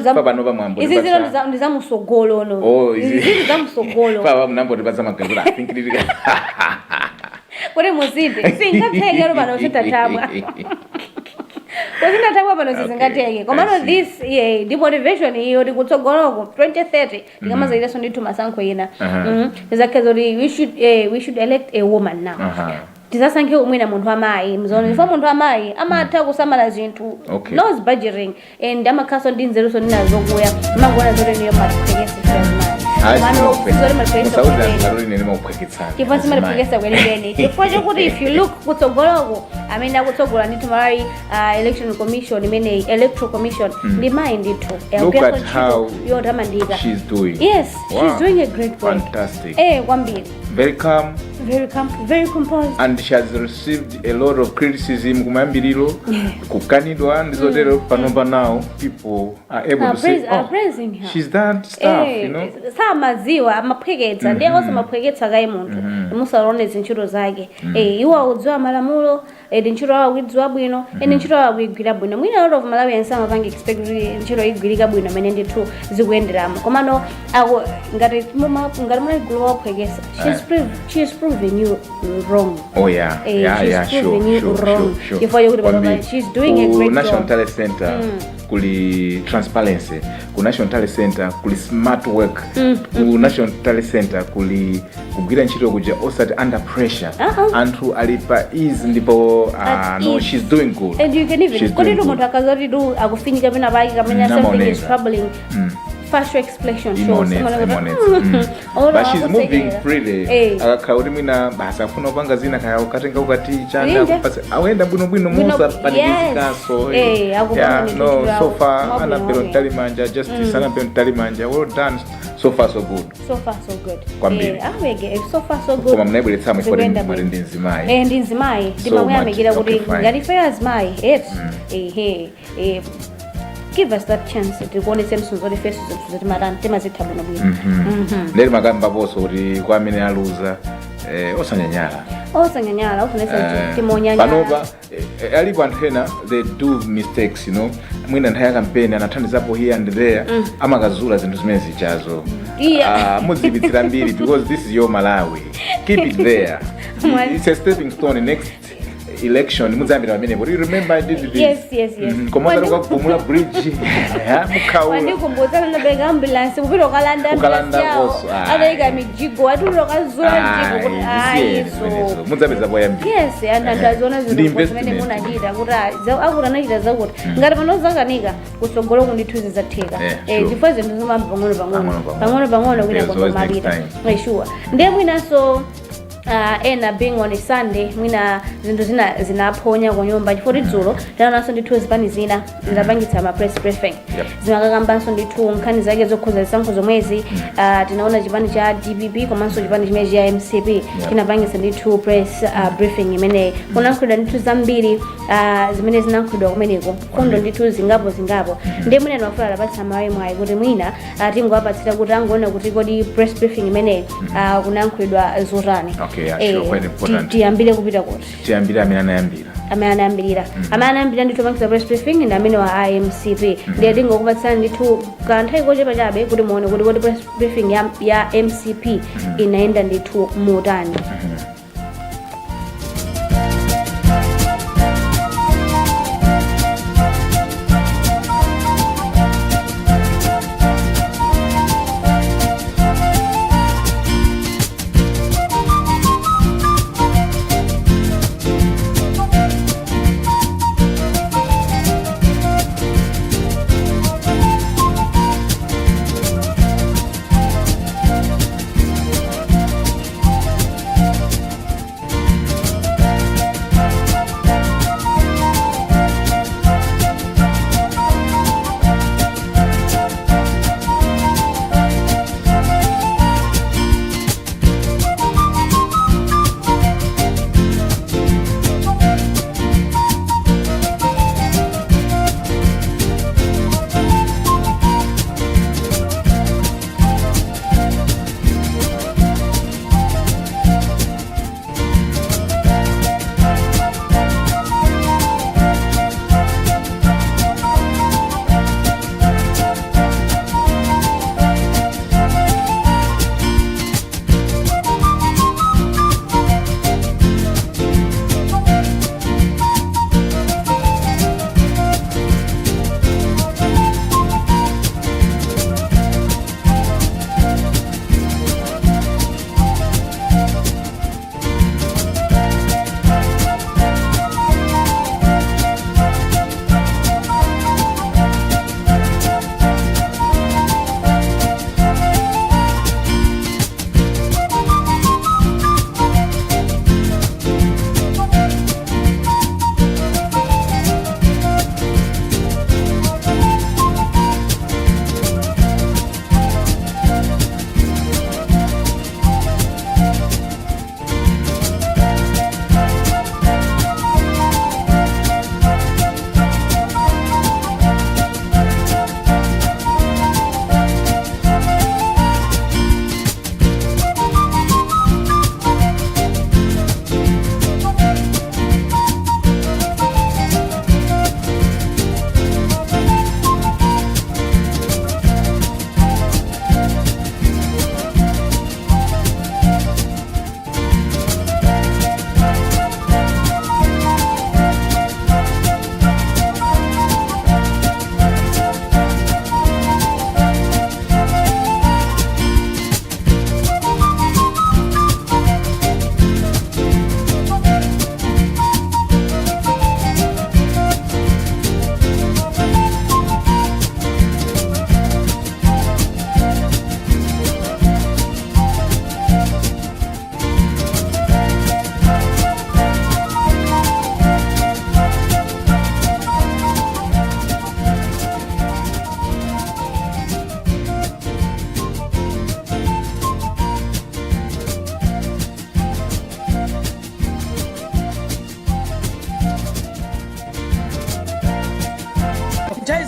ndizamusogolo no izi zamusogolo papa mnambo tipasa magazula I think ndika kuti muzide singatheke pano usitatabwa kuzindatabwa pano sizingatheke komano this the motivation iyo tikutsogoloko 2030 ndikamazairaso ndithu masankho ina ndizakhezo kuti we should elect a woman now tisasankhe umwina munthu amayi mzoni ifo munthu amayi amatha kusamala zinthu knows budgeting and amakhaso ndi nzeruso ndinazokuya mangona zote niyo maphekesa chifukwa simaphekesa kwenikweni chifukwa chokuti if you look kutsogoloko amene akutsogola ndithu malawi election commission imene electoral commission ndi mayi ndithu yotamandika. Yes, she's doing a great work. Fantastic. Kwambiri. Very calm, very composed, and she has received a lot of criticism kumayambiriro kukanidwa ndizotero panopa now people are able to say praising her. She's that stuff, you know. Samaziwa amapheketsa ndiye osamapheketsa kayi munthu musalone zintchito zake iwo udziwa malamulo ntchito yawo kuidziwa bwino ntchito yawo kuigwira bwino mwina lot of Malawians amapanga expect kuti ntchito igwirika bwino amene ndithu zikuyenderamo komano ngati munagulu waphekesa she has proven you wrong. Sure. She's doing a great National job. Talent Center kuli transparency, ku National Talent Center kuli smart work, ku National Talent Center kuli kugwira ntchito kuja osati under pressure anthu alipa ease ndipo no, she's doing good. And you can even kodi munthu akazoti do akufinyika pena pake kamene something is troubling facial expression shows but she's moving freely akakhauri mina basa afuna upanga zina kaya ukatenga ukatichana kupasa awenda bwino musa panikizikaso so far anapelo ntalimanja justice anapelo ntalimanja well done. So far so good. Kwambiri. So far so good. Koma mnaibweretsa mwifore ndi nzimayi. Ndi nzimayi. Ndimamwe amekira kuti ngati fair azimayi. Give us that chance to go on the same sort of faces that maran temazithabu no bwino. Ndeli magamba boso kuti kwa amene aluza osanyanyala ufunesa timonyanya panopa alipo anthu ena they do mistakes, you know. Mwina nthawi ya campaign anathandizapo here and there amakazula zinthu zimene zichazo mudzipitsira mbiri because this is your Malawi. Keep it there. It's a stepping stone. Next election muzambira pamene but you remember I did this. Yes. Komoza lokupumula bridge mukaula wandikumbuza nabega ambulance kupita kalanda also alaika mijigo atulo kazula jigo so muzambira boyambi. Yes, and ndazona zinthu zimene munachita kuti akura nachita zakuti ngati panozakanika kusogolo kundithuzi zatheka chifukwa zinthu zimapang'ono kwina kondomapita sure ndiye mwinaso ena being on a Sunday mwina zinthu zinaphonya ku nyumba chifukwa dzulo tanaonanso ndithu zipani zina zidapangitsa ma press briefing zimakakambanso ndithu nkhani zake zokhuza zisankho zomwezi tinaona chipani cha DPP komanso chipani chimene cha MCP chinapangitsa ndithu press briefing imene kunayankhulidwa ndithu zambiri zimene zinayankhulidwa kumeneko fundo ndithu zingapo ndiye mwina tinafuna lapatsa mwayi kuti mwina tingowapatsira kuti angoona kuti kodi press briefing imene kunayankhulidwa zotani. Quite important. Tiyambire kupita kuti. Tiyambire amene anayambira ndithu pangisa press briefing ndi amene wa IMCP. Ndiye tingokupatsana ndithu kanthawi kochepa chabe kuti muone kuti press briefing ya MCP inaenda ndithu motani.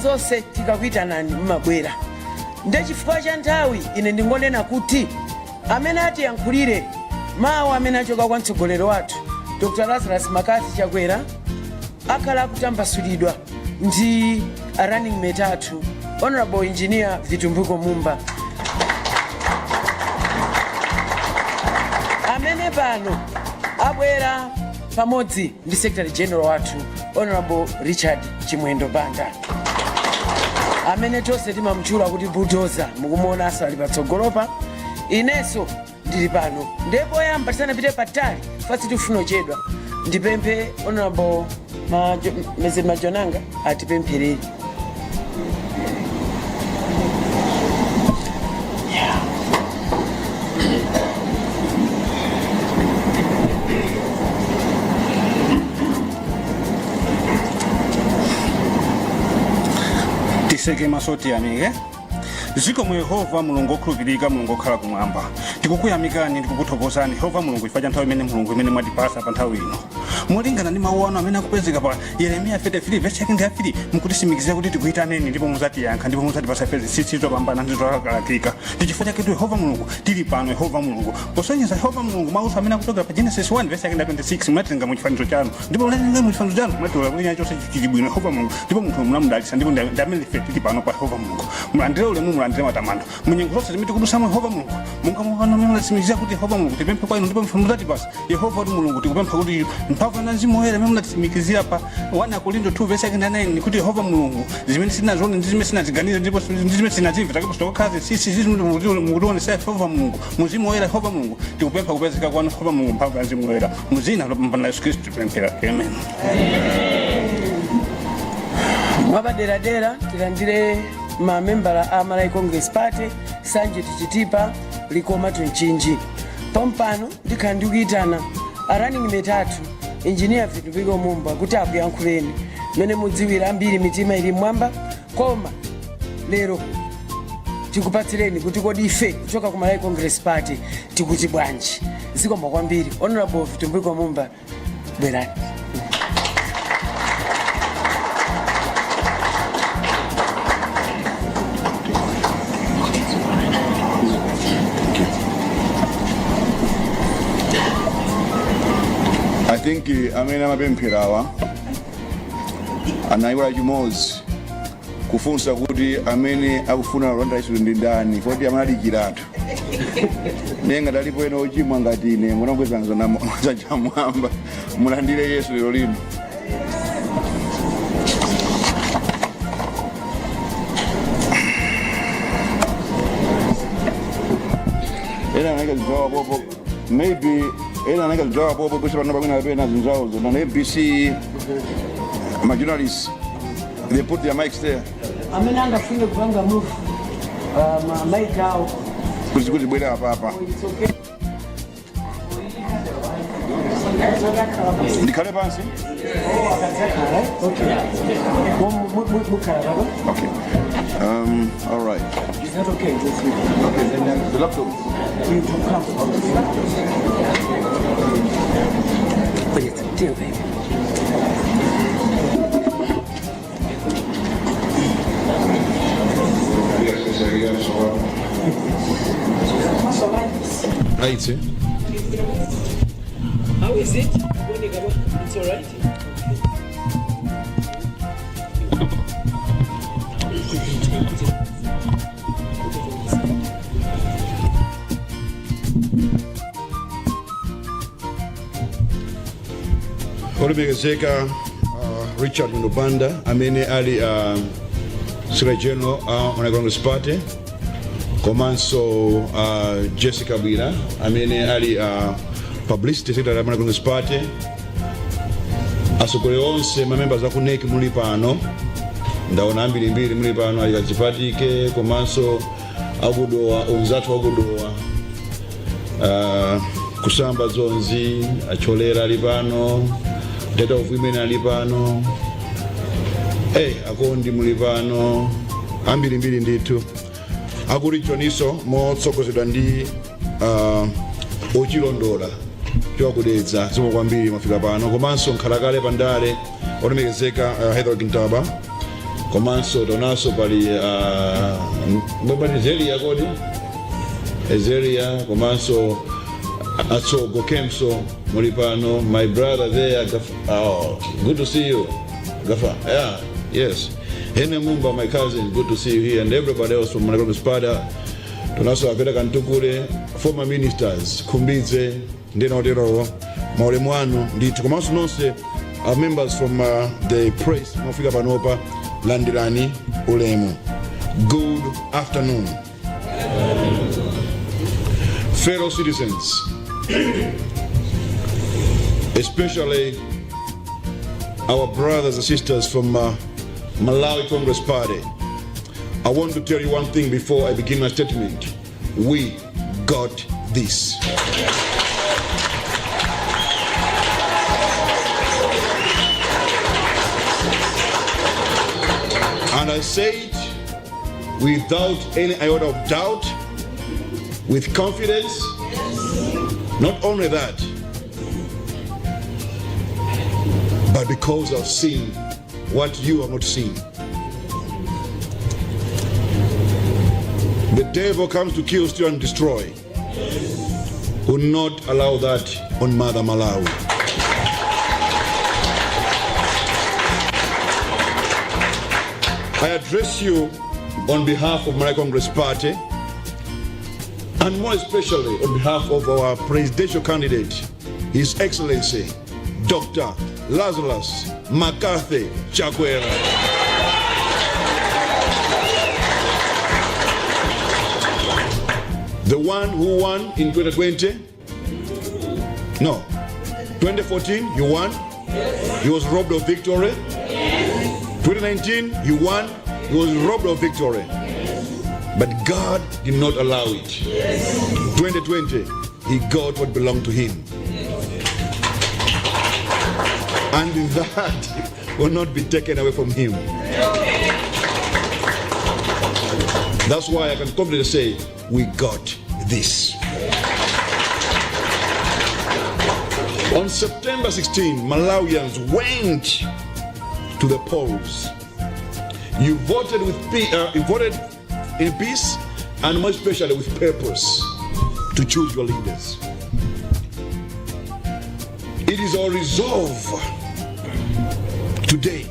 zonse tikakuitanani mmabwera. Ndechifukwa cha nthawi ine ndingonena kuti amene atiyankhulire mawu amene achoka kwa mtsogoleri wathu Dr. Lazarus Makathi Chakwera akhala akutambasulidwa ndi a running mate athu Honorable Engineer Vitumbuko Mumba, amene pano abwera pamodzi ndi Secretary General wathu Honorable Richard Chimwendo Banda, amene tonse timamutchula kuti bulldozer. Mukumuona aso ali patsogolopa, inenso ndili pano. Ndipo yamba tisanapite patali fasi tifuna chedwa ndipemphe Honorable Mzee Majonanga atipempherere. Tiseke masoti amike ziko mu Yehova mulungu okhulupirika, mulungu okhala kumwamba. Tikukuyamikani ndikukuthokozani Yehova mulungu chifukwa cha nthawi imene mulungu imene mwatipasa pa nthawi ino molingana ndi mawu anu amene akupezeka pa Yeremiya 33 verse 2 mukutisimikizira kuti tikuyitaneni ndipo muzatiyankha ndipo muzatipasa sisi zopambana ndi zokalakwika. Chifukwa chake Yehova mulungu tili pano. Yehova mulungu posonyeza Yehova mulungu mawu amene akutoka pa Genesis 1 verse 26 munatenga mu chifanizo chanu ndipo munatenga mu chifanizo chanu mwatola kuti chonse chili bwino Yehova mulungu ndipo munthu munamudalitsa ndipo ndamene ife tili pano pa Yehova mulungu. Mulandire ulemu, mulandire matamando munyengo zonse zimene tikudusamo Yehova mulungu. Munga mwana mwasimikizira kuti Yehova mulungu tipemphe kwa inu ndipo muzatipasa Yehova mulungu. Tikupempha kuti mphamvu na mzimu woyera amene munatimikizira pa 1 Korinto 2 verse 9 kuti Yehova mulungu zimene sinaziona ndi zimene sinaziganiza ndipo zimene sinazimva takapostokhaze sisi mukutionesa Yehova mulungu mzimu woyera Yehova mulungu. Tikupempha kupezeka kwanu Yehova mulungu mphamvu ya mzimu woyera muzina lopambana Yesu Kristu tipemphera. Amen. Mwapaderadera tilandire mamembala a Malawi Congress Party Sanje Tichitipa Likoma Tunchinji. Pompano ndikhala ndikuyitana a running mate athu Engineer Vitumbuko Mumba kuti akuyankhuleni mene mudziwira ambiri mitima ili mwamba, koma lero tikupatsireni kuti kodi ife kuchoka ku Malawi Congress Party tikuti bwanji. Zikomo kwambiri. Honorable Vitumbuko Mumba, bwerani. I think amene amapempherawa anayiwala chimodzi kufunsa kuti amene akufuna kulanda Yesu ndi ndani, kodi amalikiratu nenga talipo ena ochimwa ngati ine munakwezanso za chamwamba. Mulandire Yesu lero lino. Ena anaika zizawa popo maybe ena anaika zizawa popo kusi pano pamene apena zinzawo zo na MBC ma journalists they put their mics there. Amene angafune kupanga move ma mic out Kuti bwera hapa. Ndikhale pansi. Okay. Okay. All right. Is that okay? Okay, then the laptop. You come. But it's deal, baby. Right, sir. How is it? It's all right. Olemekezeka Richard Banda amene ali Secretary General Malawi Congress Party, komanso Jessica Bwira amene ali Publicity Secretary Malawi Congress Party, asogole onse mamembers aku NEC muli pano, ndaona ambirimbiri muli pano ali kachipatike, komanso akudowa onzathu akudowa kusamba zonzi acholera ali pano, Data of Women ali pano, akondi muli pano, ambirimbiri ndithu akurichoniso motsogozedwa ndi ochilondola chokudedza zomwe kwambiri mafika pano, komanso nkhalakale pandale olemekezeka Heather Gintaba komanso tonaso pali Zeria kodi Zeria komanso Atsogo Kemso Mulipano, my brother there. Oh, good to see you, Gafa. Yeah, yes. Hene Mumba, my cousin, good to see you here, and everybody else from Malawi Spada. Tonaso Aveda Kantukure, former ministers, Kumbize, Ndinotero, Maulemwano, Ndito. Komanso nonse our members from the press, Mofika Panopa, Landirani, Ulemu. Good afternoon. Fellow citizens, especially our brothers and sisters from Malawi Congress Party. I want to tell you one thing before I begin my statement. We got this. And I say it without any iota of doubt, with confidence. Not only that, but because I've seen what you have not seen. The devil comes to kill, steal, and destroy. Will not allow that on Mother Malawi. I address you on behalf of my Congress Party, and more especially on behalf of our presidential candidate, His Excellency, Dr. Lazarus McCarthy Chakwera. The one who won in 2020? No. 2014, you won? He was robbed of victory? 2019, you won? He was robbed of victory. But God did not allow it. 2020, he got what belonged to him. And that will not be taken away from him. That's why I can confidently say, we got this. On September 16, Malawians went to the polls. You voted in peace, and more especially with purpose, to choose your leaders. It is our resolve today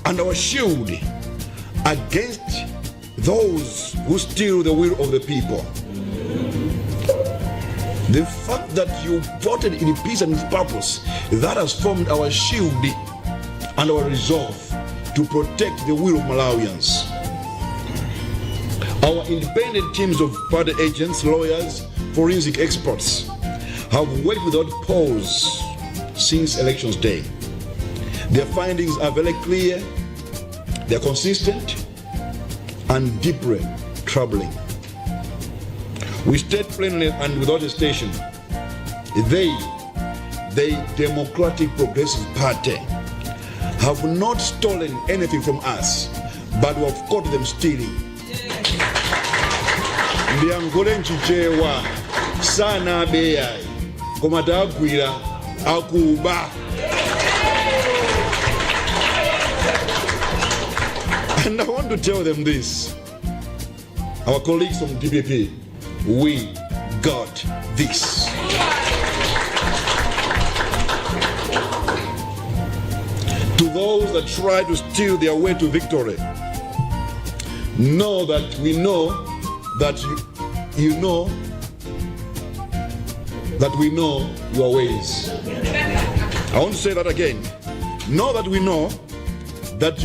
and our shield against those who steal the will of the people. The fact that you voted in peace and with purpose, that has formed our shield and our resolve to protect the will of Malawians. Our independent teams of party agents, lawyers, forensic experts have worked without pause since elections day. Their findings are very clear, they're consistent, and deeply troubling. We state plainly and without hesitation, the Democratic Progressive Party, have not stolen anything from us, but we have caught them stealing. Ndiangole nchichewa sana beyai komata agwira akuba. And I want to tell them this, our colleagues from DPP, we got this. To those that try to steal their way to victory, know that we know that you know that we know your ways. I want to say that again. Know that we know that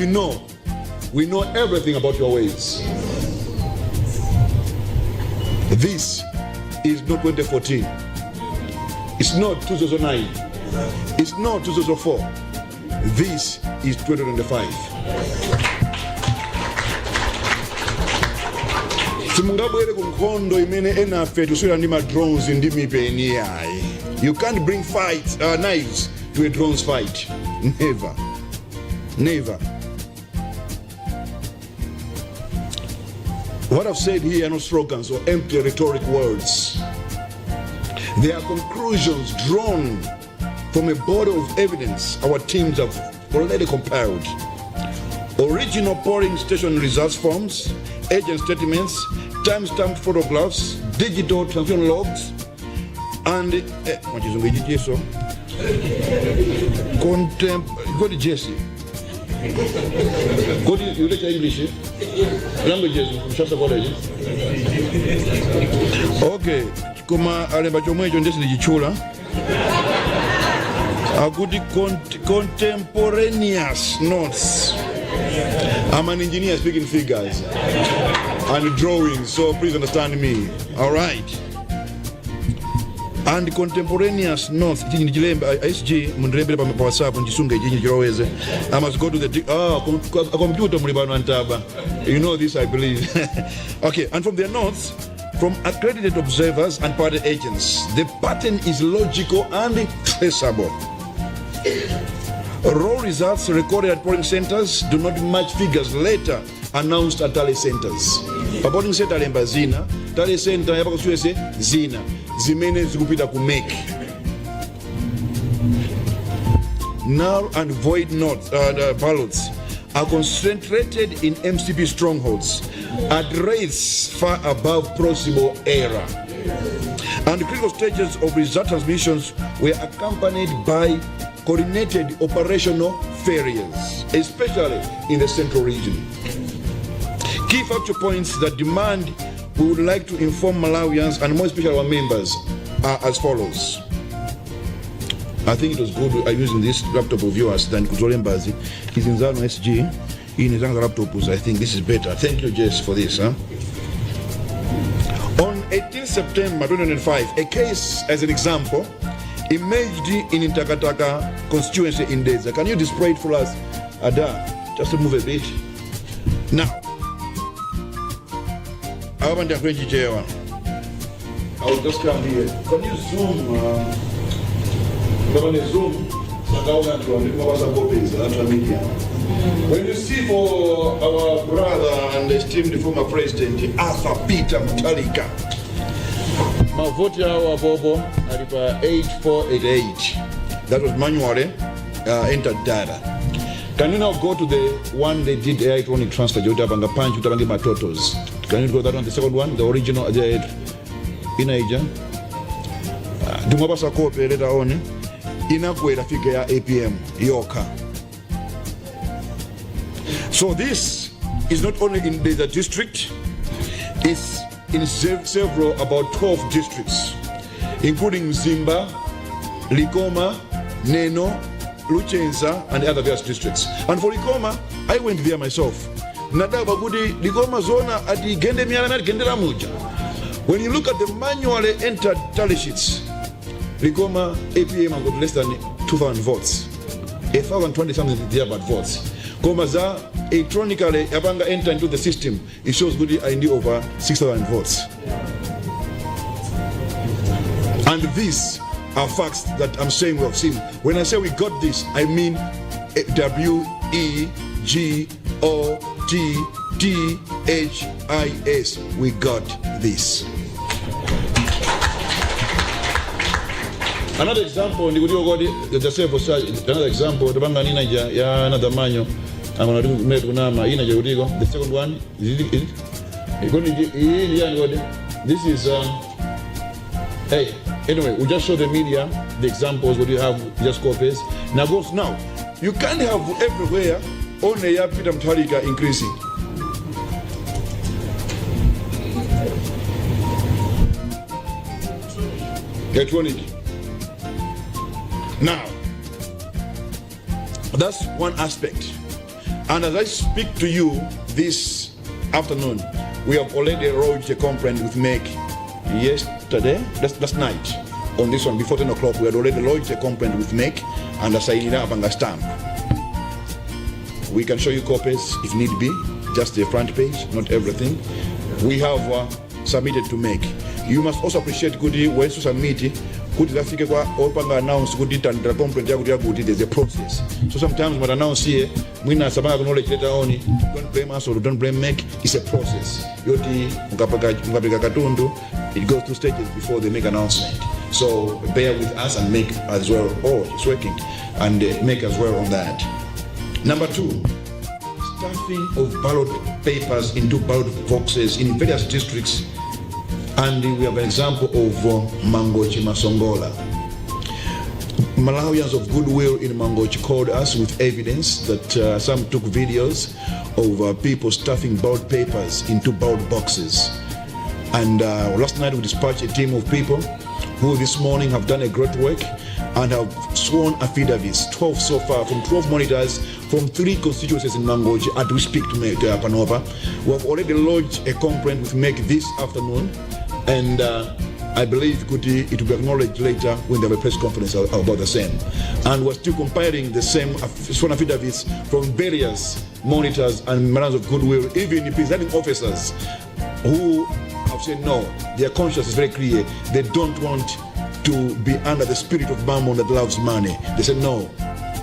we know everything about your ways. This is not 2014. It's not 2009. It's not 2004. This is 2025. Simungabwere kunkhondo imene enafe tuswera ndi drones ndi mipeni yayi. You can't bring knives to a drones fight. Never. Never. What I've said here are not slogans or empty rhetoric words. They are conclusions drawn from a body of evidence our teams have already compiled. original polling station results forms, agent statements, time-stamped photographs, digital transmission logs, and go to Jesse. Go to you lecture English, languages from Shasta College. Okay, kuma alemba chomwecho ndesi ndichichula. Akuti contemporaneous notes. I'm an engineer speaking figures and drawings, so please understand me. All right. And contemporaneous notes. ISG mundrembele pa WhatsApp ndisunge chinyi chiroweze. I must go to the computer mulibano antaba. You know this, I believe. Okay, and from their notes, from accredited observers and party agents, the pattern is logical and traceable. Raw results recorded at polling centers do not match figures later announced at tally centers. Pa polling center lemba zina, tally center yapa kusuwese zina, zimene zikupita ku make. Null and void notes, ballots are concentrated in MCP strongholds at rates far above possible error. And the critical stages of result transmissions were accompanied by coordinated operational failures, especially in the central region. Key factual points that demand we would like to inform Malawians and more especially our members are as follows. I think it was good using this laptop of yours than Kuzolembazi. He's in Zano SG. In his laptop, I think this is better. Thank you, Jess, for this. On 18 September 2005, a case, as an example, emerged in Intakataka constituency in Deza. Can you display it for us, Ada? Just to move a bit. Now, I will just come here. Can you zoom? When you see for our brother and esteemed former president, Arthur Peter Mutharika, my vote our Bobo at 8488. That was manually entered data. Can you now go to the one they did electronic transfer? Can you go to that one, the second one, the original, the Inaija? Dumabasa copy later on. Inakwela figure ya APM Yoka. So this is not only in the district, it's in several, about 12 districts, including Zimba, Likoma, Neno, Luchenza, and other various districts. And for Likoma, I went there myself. Likoma zona ati gende miala na gende la muja. When you look at the manually entered tally sheets, Likoma APM have got less than 2,000 votes. 1,020 something thereabout votes. Komaza electronically Yabanga enter into the system, it shows good ID over 6,000 votes. And these are facts that I'm saying we have seen. When I say we got this, I mean WEGOTTHIS. We got this. Another example, another example, another manual. I'm going to do the second one. This is hey, anyway, we just show the media the examples what you have, just copies. Now you can't have everywhere only Peter Mutharika increasing. Electronic. Now, that's one aspect. And as I speak to you this afternoon, we have already lodged a complaint with MEC yesterday, last night. On this one, before 10 o'clock, we had already lodged a complaint with MEC and assigned up a stamp. We can show you copies if need be, just the front page, not everything. We have submitted to MEC. You must also appreciate when you submit it, there's a process. So sometimes when I announce here, don't blame us or don't blame MEC, it's a process. It goes through stages before they make announcement. So bear with us and make as well. Oh, it's working. And make as well on that. Number 2, stuffing of ballot papers into ballot boxes in various districts, and we have an example of Mangochi Masongola. Malawians of goodwill in Mangochi called us with evidence that some took videos of people stuffing ballot papers into ballot boxes. And last night we dispatched a team of people who this morning have done a great work and have sworn affidavits, 12 so far, from 12 monitors from 3 constituencies in Mangochi, and we speak to Panova. We have already lodged a complaint with MEC this afternoon, and I believe it will be acknowledged later when they have a press conference about the same. And we're still compiling the same sworn affidavits from various monitors and members of goodwill, even presiding officers who have said no, their conscience is very clear. They don't want to be under the spirit of mammon that loves money. They said no,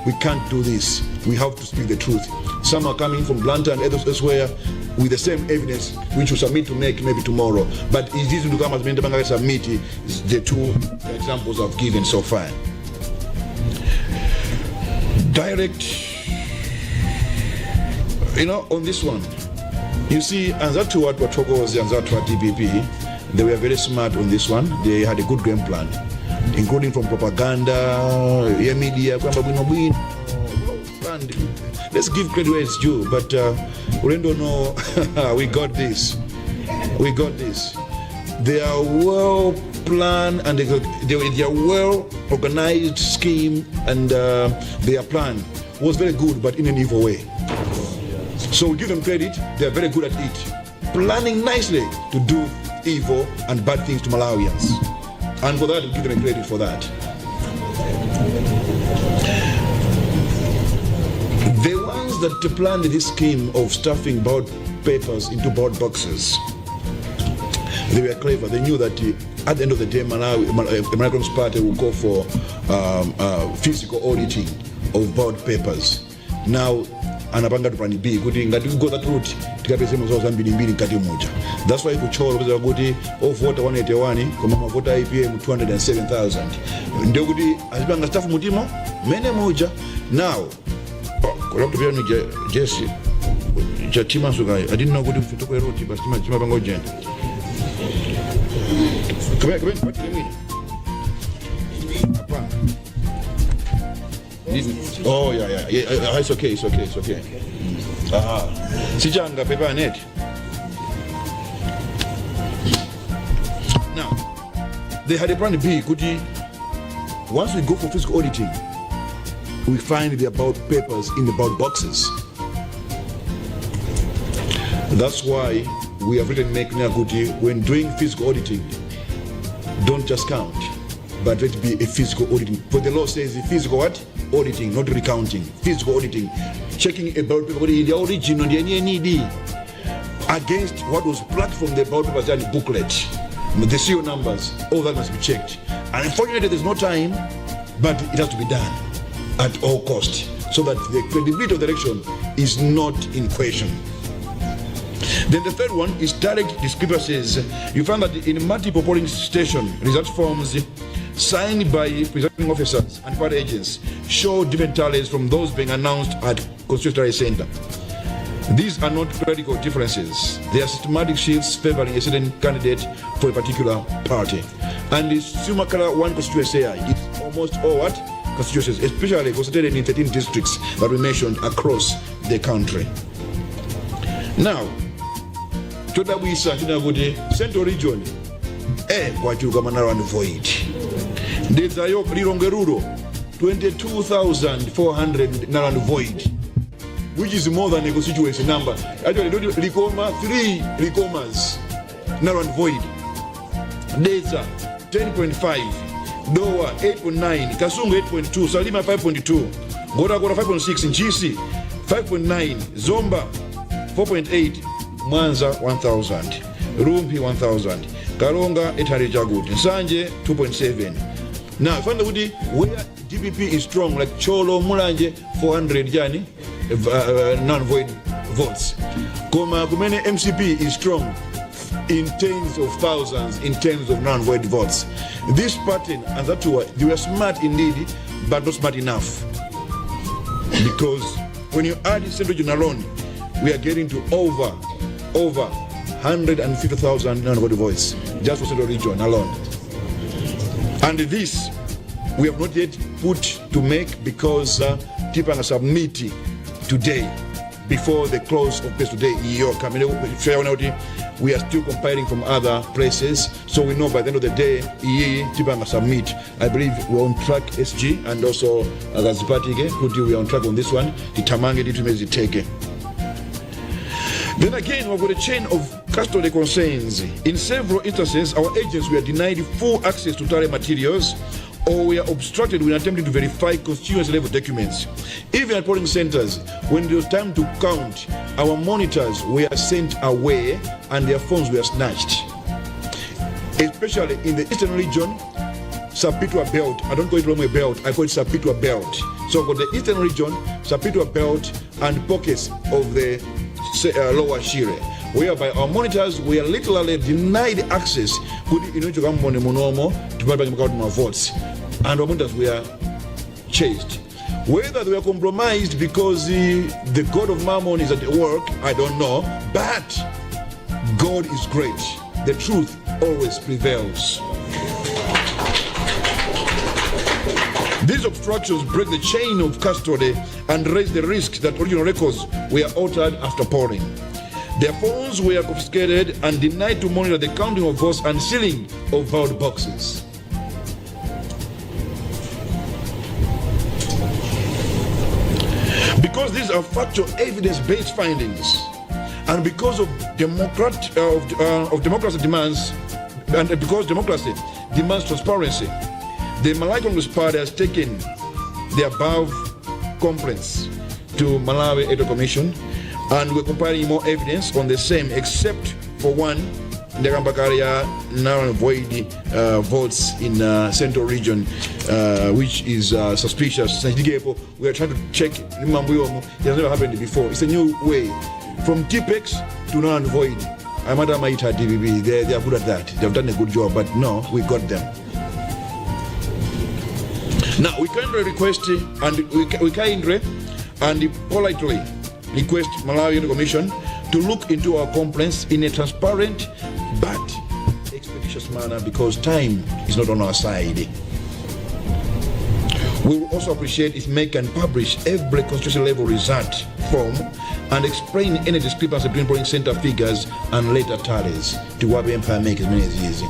we can't do this. We have to speak the truth. Some are coming from Luntha and others elsewhere with the same evidence, which we submit to make maybe tomorrow. But it's easy to come as many times I submit the 2 examples I've given so far. Direct, on this one, you see, Anzatu Watwakogozi and Anzatu DPP, they were very smart on this one. They had a good game plan, including from propaganda, media, and let's give credit where it's due, but we don't know. we got this. They are well planned, and they are well organized scheme, and their plan was very good, but in an evil way. So we give them credit. They are very good at it, planning nicely to do evil and bad things to Malawians, and for that we give them credit for that. The ones that planned this scheme of stuffing ballot papers into ballot boxes, they were clever. They knew that at the end of the day, Malawi's party will go for physical auditing of ballot papers. Now, anapanga tupani B, kuti ngati go that route, tikapese mazoza mbili kati moja. That's why kucholo pesa kuti of voter 181, kama mavota IPM 207,000. Ndio kuti azipanga staff mutimo, mene moja. Now, I didn't know what to do with roti, but Tima Bangojan. Come here, what do you mean? Oh, yeah. It's okay. Sijanga, paper net. Now, they had a plan B. Once we go for physical auditing, we find the ballot papers in the ballot boxes. That's why we have written make Naguti, when doing physical auditing, don't just count, but let it be a physical auditing. For the law says physical what? Auditing, not recounting. Physical auditing, checking a ballot paper, the original, the NED, against what was plucked from the ballot papers and booklet, the serial numbers, all that must be checked. And unfortunately, there's no time, but it has to be done at all cost, so that the credibility of the election is not in question. Then the third one is direct discrepancies. You find that in multiple polling station, result forms signed by presiding officers and party agents show different tallies from those being announced at constituency center. These are not critical differences. They are systematic shifts favoring a certain candidate for a particular party. And the Sumakara 1 constituency is almost all what? Constituencies, especially concentrated in 13 districts that we mentioned across the country. Now, Central region, and void. There's a Lilongeruro, 22,400 Naran void, which is more than a constituency number. Actually, 3 Likomas, Naran void. Data 10.5. Dowa 8.9, Kasungu 8.2, Salima 5.2, Gora 5.6, GC 5.9, Zomba 4.8, Mwanza 1,000, Rumpi 1,000, Karonga 800 Jagut, Sanje 2.7. Now, find out where DPP is strong, like Cholo, Mulanje 400 Jani, non-void votes. Kumene MCP is strong in tens of thousands, in terms of non-void votes. This pattern, and that they were smart indeed, but not smart enough. Because when you add Central Region alone, we are getting to over 150,000 non-voting votes just for Central Region alone. And this we have not yet put to make because Tipanga submit today before the close of business today in York. I mean, we are still compiling from other places, so we know by the end of the day, Tipanga submit. I believe we're on track, SG, and also Gazipatige, we are on track on this one. The Tamange to take. Then again, we've got a chain of custody concerns. In several instances, our agents were denied full access to tally materials, or we are obstructed when attempting to verify constituency level documents. Even at polling centers, when it was time to count, our monitors were sent away and their phones were snatched. Especially in the eastern region, Sapitwa Belt, I don't call it Romwe Belt, I call it Sapitwa Belt. So for the eastern region, Sapitwa Belt and pockets of the lower Shire, whereby our monitors were literally denied access to votes, and our monitors were chased. Whether they were compromised because the God of Mammon is at work, I don't know, but God is great. The truth always prevails. These obstructions break the chain of custody and raise the risk that original records were altered after polling. Their phones were confiscated and denied to monitor the counting of votes and sealing of ballot boxes. Because these are factual evidence-based findings, and because of democracy demands, and because democracy demands transparency, the Malawi Congress Party has taken the above complaints to Malawi Electoral Commission, and we're compiling more evidence on the same, except for one, Ndegambakaria now void votes in Central Region, which is suspicious. We are trying to check. It has never happened before. It's a new way from TPEX to non void. I'm at Maita DBB. They are good at that. They've done a good job, but no, we got them. Now we kindly request and we kindly and politely request Malawi Electoral Commission to look into our complaints in a transparent but expeditious manner, because time is not on our side. We will also appreciate if May can publish every constitutional level result form and explain any discrepancy between polling center figures and later tallies to what Empire make as many as easy.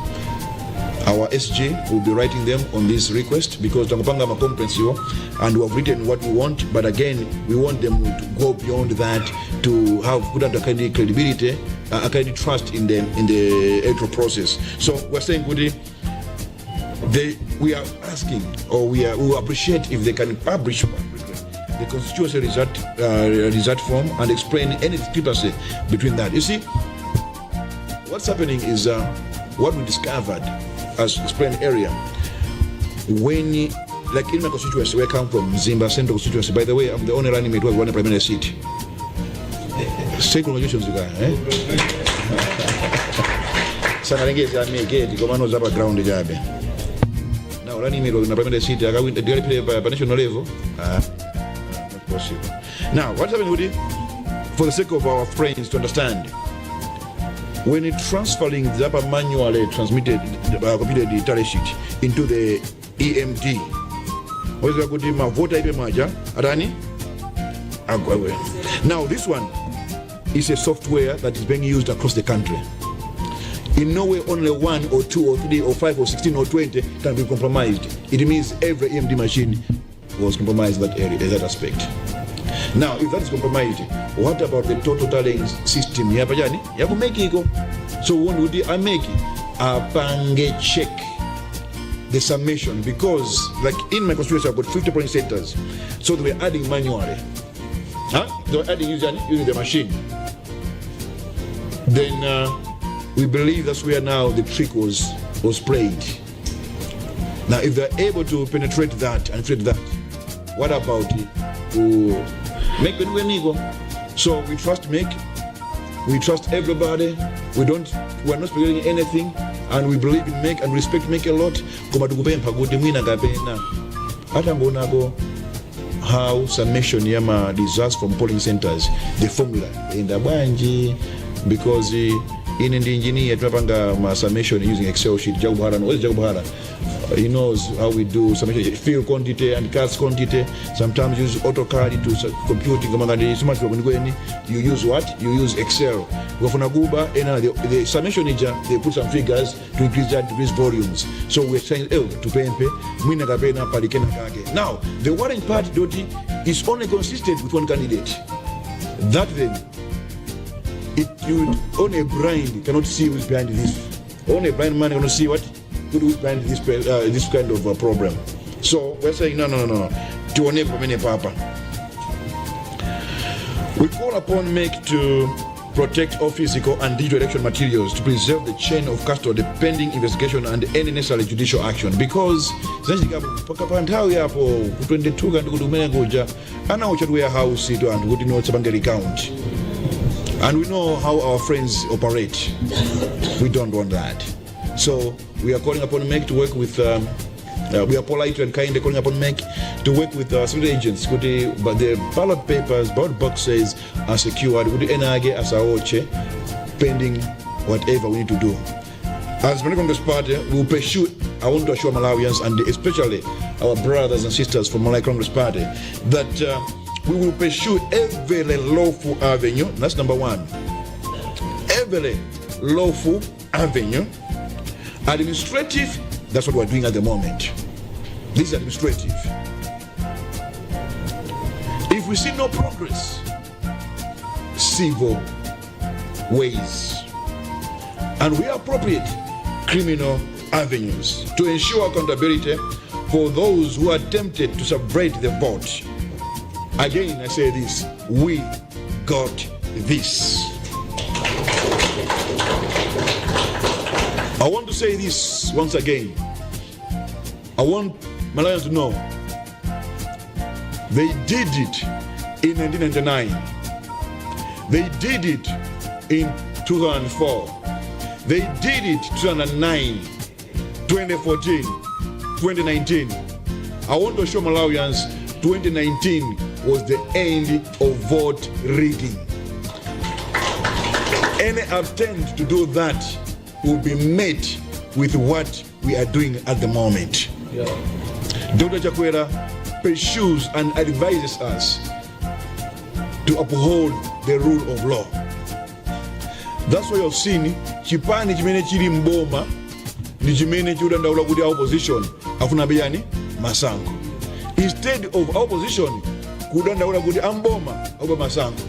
Our SG will be writing them on this request, because Tangopanga ma complaints here, and we have written what we want, but again, we want them to go beyond that, to have good credibility, trust in the electoral process. So we're saying, we are asking, or we will appreciate if they can publish the constituency result form and explain any discrepancy between that. You see, what's happening is what we discovered as explained earlier, when, like in my constituency, where I come from, Zimba Central constituency, by the way, I'm the only running mate who has won a primary seat. Say congratulations, you guys. Sanarengezi amegeti kwa mano zapa ground jabe. Now running mate na primary seat, I win the play by national level. Not possible. Now, what's happening with it? For the sake of our friends to understand, when it transferring the upper manually transmitted computed the tally sheet into the EMD, what is going to vote type maja Arani? Now this one is a software that is being used across the country. In no way only 1 or 2 or 3 or 5 or 16 or 20 can be compromised. It means every EMD machine was compromised in that area, in that aspect. Now, if that is compromised, what about the total tallying system? So when would I make a pange check the summation? Because, like in my constituency, I've got 50 polling centers, so they were adding manually. They were adding using the machine. Then we believe that's where now the trick was played. Now, if they're able to penetrate that and fit that, what about it? Make it when go. So we trust Make, we trust everybody. We're not speculating anything, and we believe in Make and respect Make a lot. how summation yama results from polling centers, the formula in the banji, because in the engineer tunapanga ma summation using Excel sheet. Jagubuhara, what is Jagubuhara? He knows how we do summation, field quantity and cast quantity. Sometimes use AutoCAD to computing. You use what? You use Excel. The summation they put some figures to increase volumes. So we're saying, to pay. Now, the worrying part, Doti, is only consistent with one candidate. That then, only a blind cannot see who's behind this. Only a blind man cannot see what? Who's behind this kind of problem. So we're saying, no. We call upon MEC to protect all physical and digital election materials to preserve the chain of custody pending investigation and any necessary judicial action, because and we know how our friends operate. We don't want that. So we are calling upon MEC to work with we are polite and kind, calling upon MEC to work with civil agents, but the ballot papers, ballot boxes are secured with the NAG as our pending whatever we need to do. As Malawi Congress Party, we will pursue, I want to assure Malawians and especially our brothers and sisters from Malawi Congress Party that we will pursue every lawful avenue. That's number one. Every lawful avenue. Administrative, that's what we're doing at the moment. This is administrative. If we see no progress, civil ways, and we appropriate criminal avenues to ensure accountability for those who are tempted to subvert the vote. Again, I say this, we got this. I want to say this once again. I want Malawians to know they did it in 1999. They did it in 2004. They did it 2009, 2014, 2019. I want to show Malawians 2019 was the end of vote rigging. Any attempt to do that will be met with what we are doing at the moment. Yeah. Dr. Chakwera pursues and advises us to uphold the rule of law. That's why you've seen chipani chimene chiri mboma ni chimene chiudandaula kuti opposition afuna beyani masango. Instead of opposition kudandaula kuti amboma oba masango.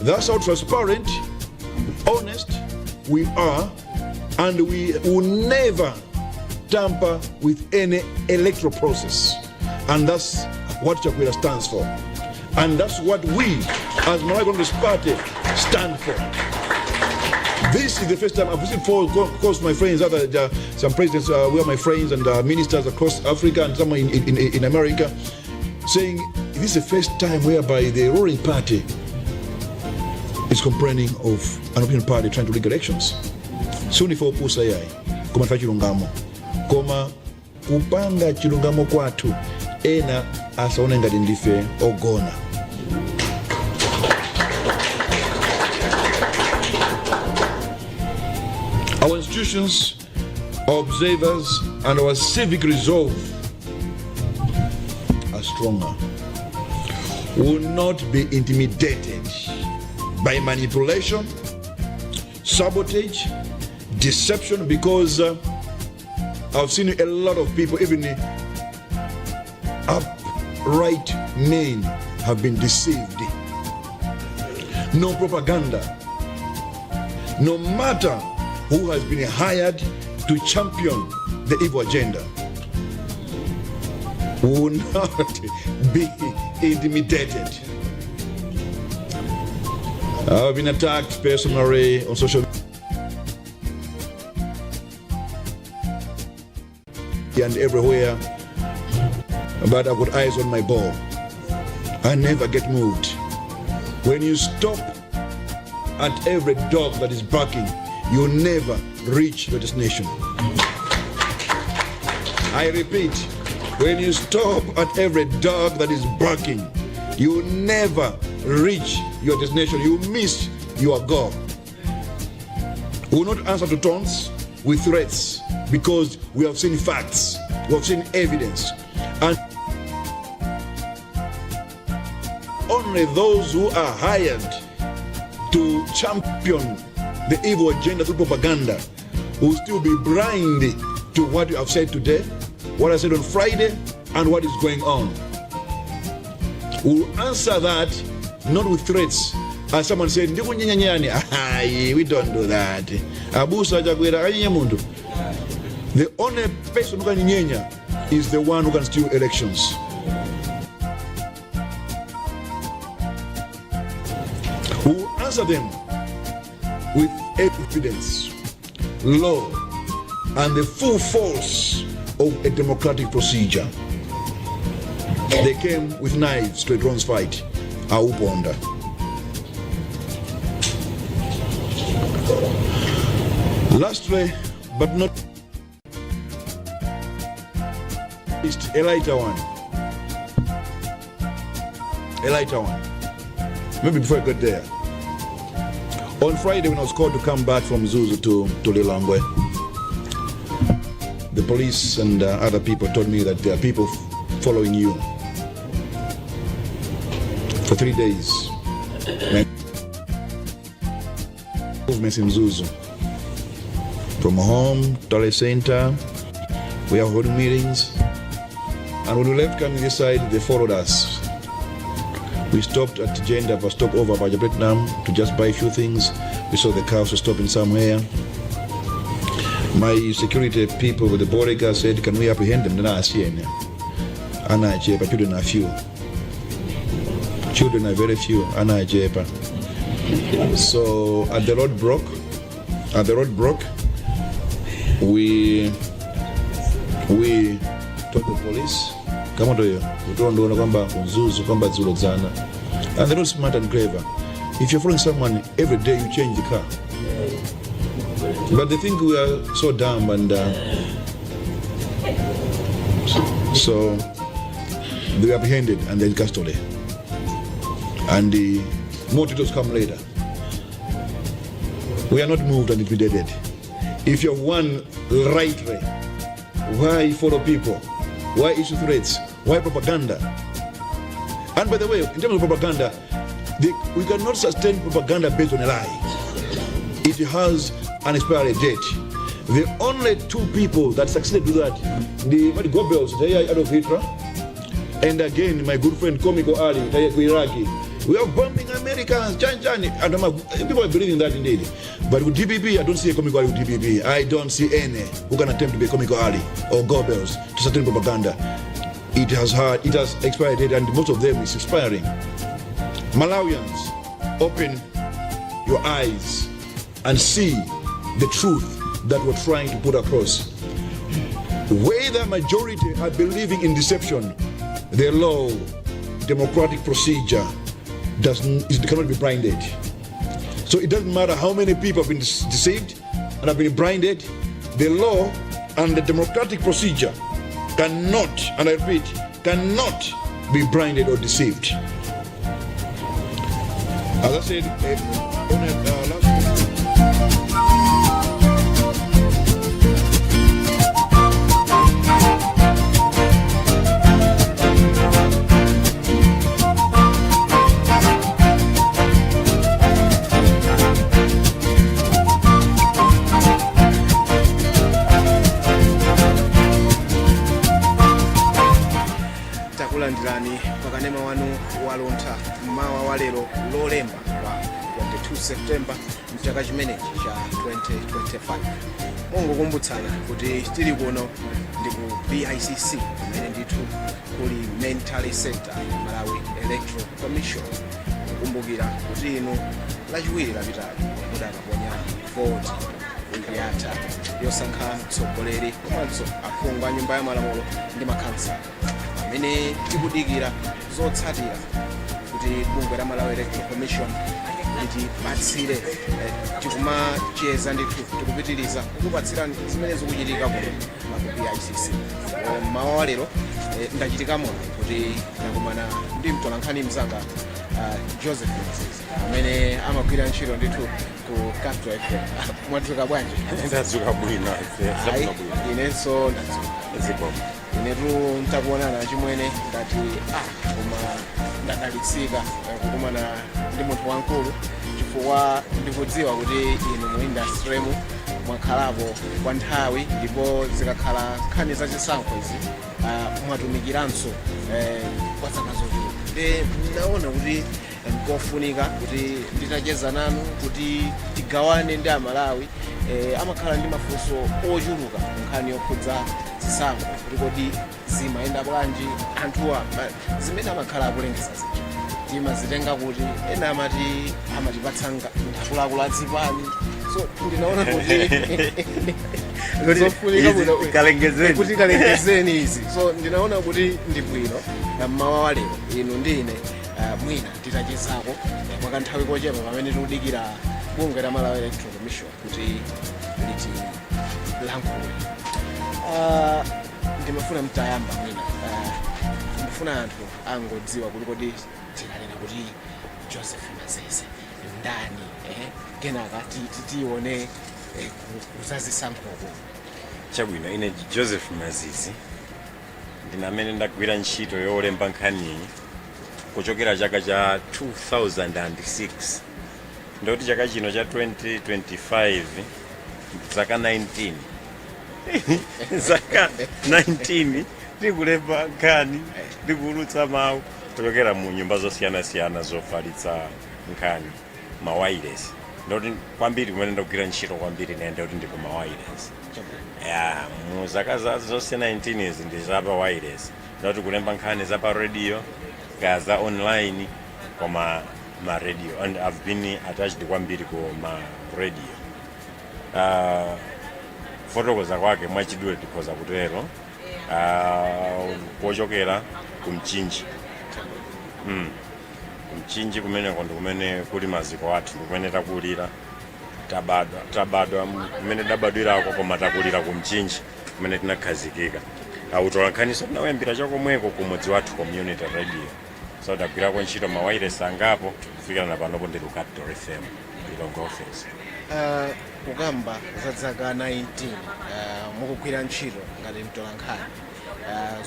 That's how transparent, honest we are, and we will never tamper with any electoral process. And that's what Chakwera stands for. And that's what we, as Malawi Congress Party, stand for. This is the first time I've listened for, of course, my friends, some presidents who are my friends and ministers across Africa and some in America, saying this is the first time whereby the ruling party is complaining of an opinion party trying to rig elections. Suni for pusa yai, kuma fa chilungamo, koma kupanga chilungamo kwatu, ena asaone ngati ndife ogona. Our institutions, our observers, and our civic resolve are stronger. We will not be intimidated by manipulation, sabotage, deception, because I've seen a lot of people, even upright men, have been deceived. No propaganda. No matter who has been hired to champion the evil agenda, will not be intimidated. I've been attacked personally on social media and everywhere, but I've got eyes on my ball. I never get moved. When you stop at every dog that is barking, you'll never reach your destination. I repeat, When you stop at every dog that is barking, you never reach your destination. You miss your goal. We will not answer to taunts with threats because we have seen facts, we have seen evidence. And only those who are hired to champion the evil agenda through propaganda will still be blind to what you have said today, what I said on Friday, and what is going on. We'll answer that not with threats. As someone said, we don't do that. The only person who can nyenya is the one who can steal elections. We'll answer them with evidence, law, and the full force of a democratic procedure. They came with knives to a bronze fight. Auponda. Lastly, but not least, a lighter one. Maybe before I got there. On Friday, when I was called to come back from Zuzu to Lilongwe, the police and other people told me that there are people following you for 3 days. Movements in Zuzu. From home, Tale Center, we are holding meetings. And when we left coming this side, they followed us. We stopped at Jenda, but stopped over by Vietnam to just buy a few things. We saw the cows were stopping somewhere. My security people with the bodyguard said, can we apprehend them? Then I see them. But children are few. Children are very few. So at the road broke, we told the police, come on to you. We don't know kwamba Zuzu kwamba Zulozana. And they're not smart and clever. If you're following someone every day, you change the car. But they think we are so dumb, and so they were apprehended and they're in custody. And the more details come later. We are not moved and intimidated. If you have one right way, why follow people? Why issue threats? Why propaganda? And by the way, in terms of propaganda, we cannot sustain propaganda based on a lie. It has an expiry date. The only two people that succeeded to that, the Goebbels, Adolf Hitler, and again my good friend Comico Ali, Iraqi. We are bombing Americans, and people are believing that indeed. But with DPP, I don't see a Comico Ali with DPP. I don't see any who can attempt to be a Comico Ali or Goebbels to sustain propaganda. It has expired date, and most of them is expiring. Malawians, open your eyes and see the truth that we're trying to put across. Whether majority are believing in deception, the law, democratic procedure cannot be blinded. So it doesn't matter how many people have been deceived and have been blinded. The law and the democratic procedure cannot, and I repeat, cannot be blinded or deceived. As I said, last takulandirani pakanema wanu wa Luntha mawa wa lero lolemba pa 22 September mchaka chimenechi cha 2025. Mungokumbutsana kuti tili kuno ndi ku BICC imene ndithu kuli Mentally Center Malawi Electoral Commission. Kukumbukira kuti inu lachiwiri lapitali mudakaponya voti yatha yosankha mtsogoleri komanso aphungu a nyumba ya malamulo ndi makhansala amene tikudikira zotsatira kuti bungwe la Malawi Electoral Commission litipatsire tikumacheza ndithu tikupitiriza kukupatsirani zimene zikuchitika kuno makupi ya ICC. Mawa wa lero ndachitika moyo kuti ndakumana ndi mtolankhani mzanga Joseph amene amagwira ntchito ndithu ku Capital FM. Mwadzuka bwanji? Ndadzuka bwino. Inenso ndadzuka. Inetu ntakuonana chimwene ngati koma ndadalitsika kukumana ndi munthu wankulu chifukwa ndikudziwa kuti inu mu industry mwakhalapo kwa nthawi ndipo zikakhala nkhani zachisankho izi mwatumikiranso kwa zaka zochuluka. Ndaona kuti nkofunika kuti nditacheza nanu kuti tigawane ndi Amalawi amakhala ndi mafunso ochuluka nkhani yokhudza zisankho kuti kodi zimayenda bwanji anthuwa zimene amakhala akulengeza zija timazitenga kuti ena amatipatsa akuluakulu adzipani. So ndinaona kuti zofunika kuti kalengezeni izi. So ndinaona kuti ndi bwino mmawa wa lero inu ndi ine mwina titachezako mwakanthawi kochepa pamene tikudikira bungwe la Malawi Electoral Commission kuti litilankhule. Ndimafuna mtayamba mwina ndifuna anthu angodziwa kuti kodi tikanena kuti Joseph Mazeze ndani kenaka tione kuzazisankhoko. Chabwino, ine Joseph Mazeze ndine amene ndagwira ntchito yolemba nkhani kuchokera chaka cha 2006 ndoti chaka chino cha 2025 zaka 19 zaka 19 ndikulemba nkhani ndikuulutsa mawu kuchokera mu nyumba zosiyana-siyana zofalitsa nkhani mawayilesi. Ndoti kwambiri kumene ndagwira ntchito kwambiri nende kuti ndiku mawayilesi. Mu zaka zonse 19 izi ndi zapa wireless ndoti kulemba nkhani zapa radio kaza online koma ma radio, and I've been attached kwambiri ku ma radio. Fotokoza kwake mwachidule tikhoza kutero kuchokera kumchinji. Kumchinji kumene kuli maziko athu kumene takulira tabadwa kumene dabadwirako koma takulira kumchinji kumene tinakhazikika. Utolankhaniso tinawembera chakomweko kumudzi wathu community radio. So ndagwirako ntchito mawayilesi angapo kufikira na panopo ndi Capital FM Ilongo office. Kukamba za zaka 19 mukugwira ntchito ngati mtolankhani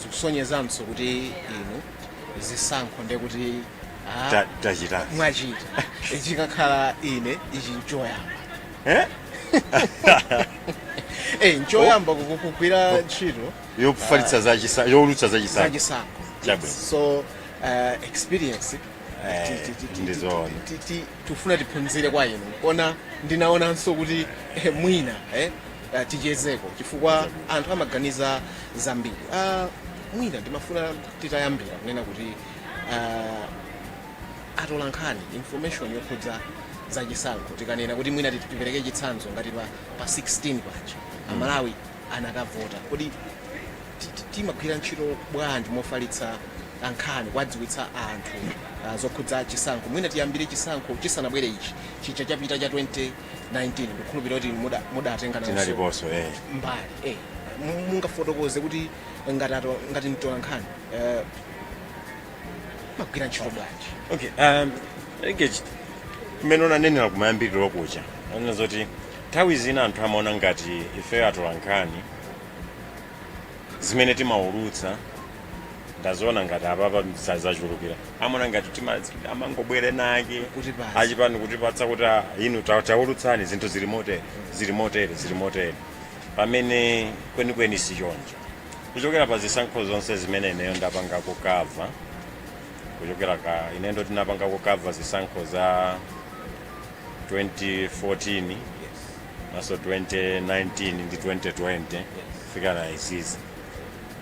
zikusonyezanso kuti inu zisankho ndi kuti tachita mwachita chikakhala ine ichi nchoyamba. Nchoyamba kukugwira ntchito yofalitsa youlutsa zachisankho. So experience tufuna tiphunzire kwa inu kona ndinaonanso kuti mwina tichezeko chifukwa anthu amaganiza zambiri. Mwina ndimafuna titayambira kunena kuti atolankhani information yokhudza zachisankho tikanena kuti mwina tipereke chitsanzo ngati pa 16 paja Amalawi anakavota kodi timagwira ntchito bwanji mofalitsa nkhani kwadziwitsa anthu zokhudza chisankho. Mwina tiyambire chisankho chisanabwere ichi chicha chapita cha 2019 ndikhulupirira kuti mudatenga tinaliponso mbali mungafotokoze kuti ngati mtolankhani magwira ntchito bwanji. Okay, mmene unanenera kumayambiriro kucha anena zoti nthawi zina anthu amaona ngati ife atolankhani zimene timaulutsa ndaziona ngati apapa zachulukira. Amaona ngati amangobwere nake achipani kutipatsa kuti inu taulutsani zinthu zili motere pamene kwenikweni si choncho. Kuchokera pa zisankho zonse zimene ineyo ndapanga kukava kuchokera inendo tinapanga kukava zisankho za 2014 naso 2019 ndi 2020 fika na izizi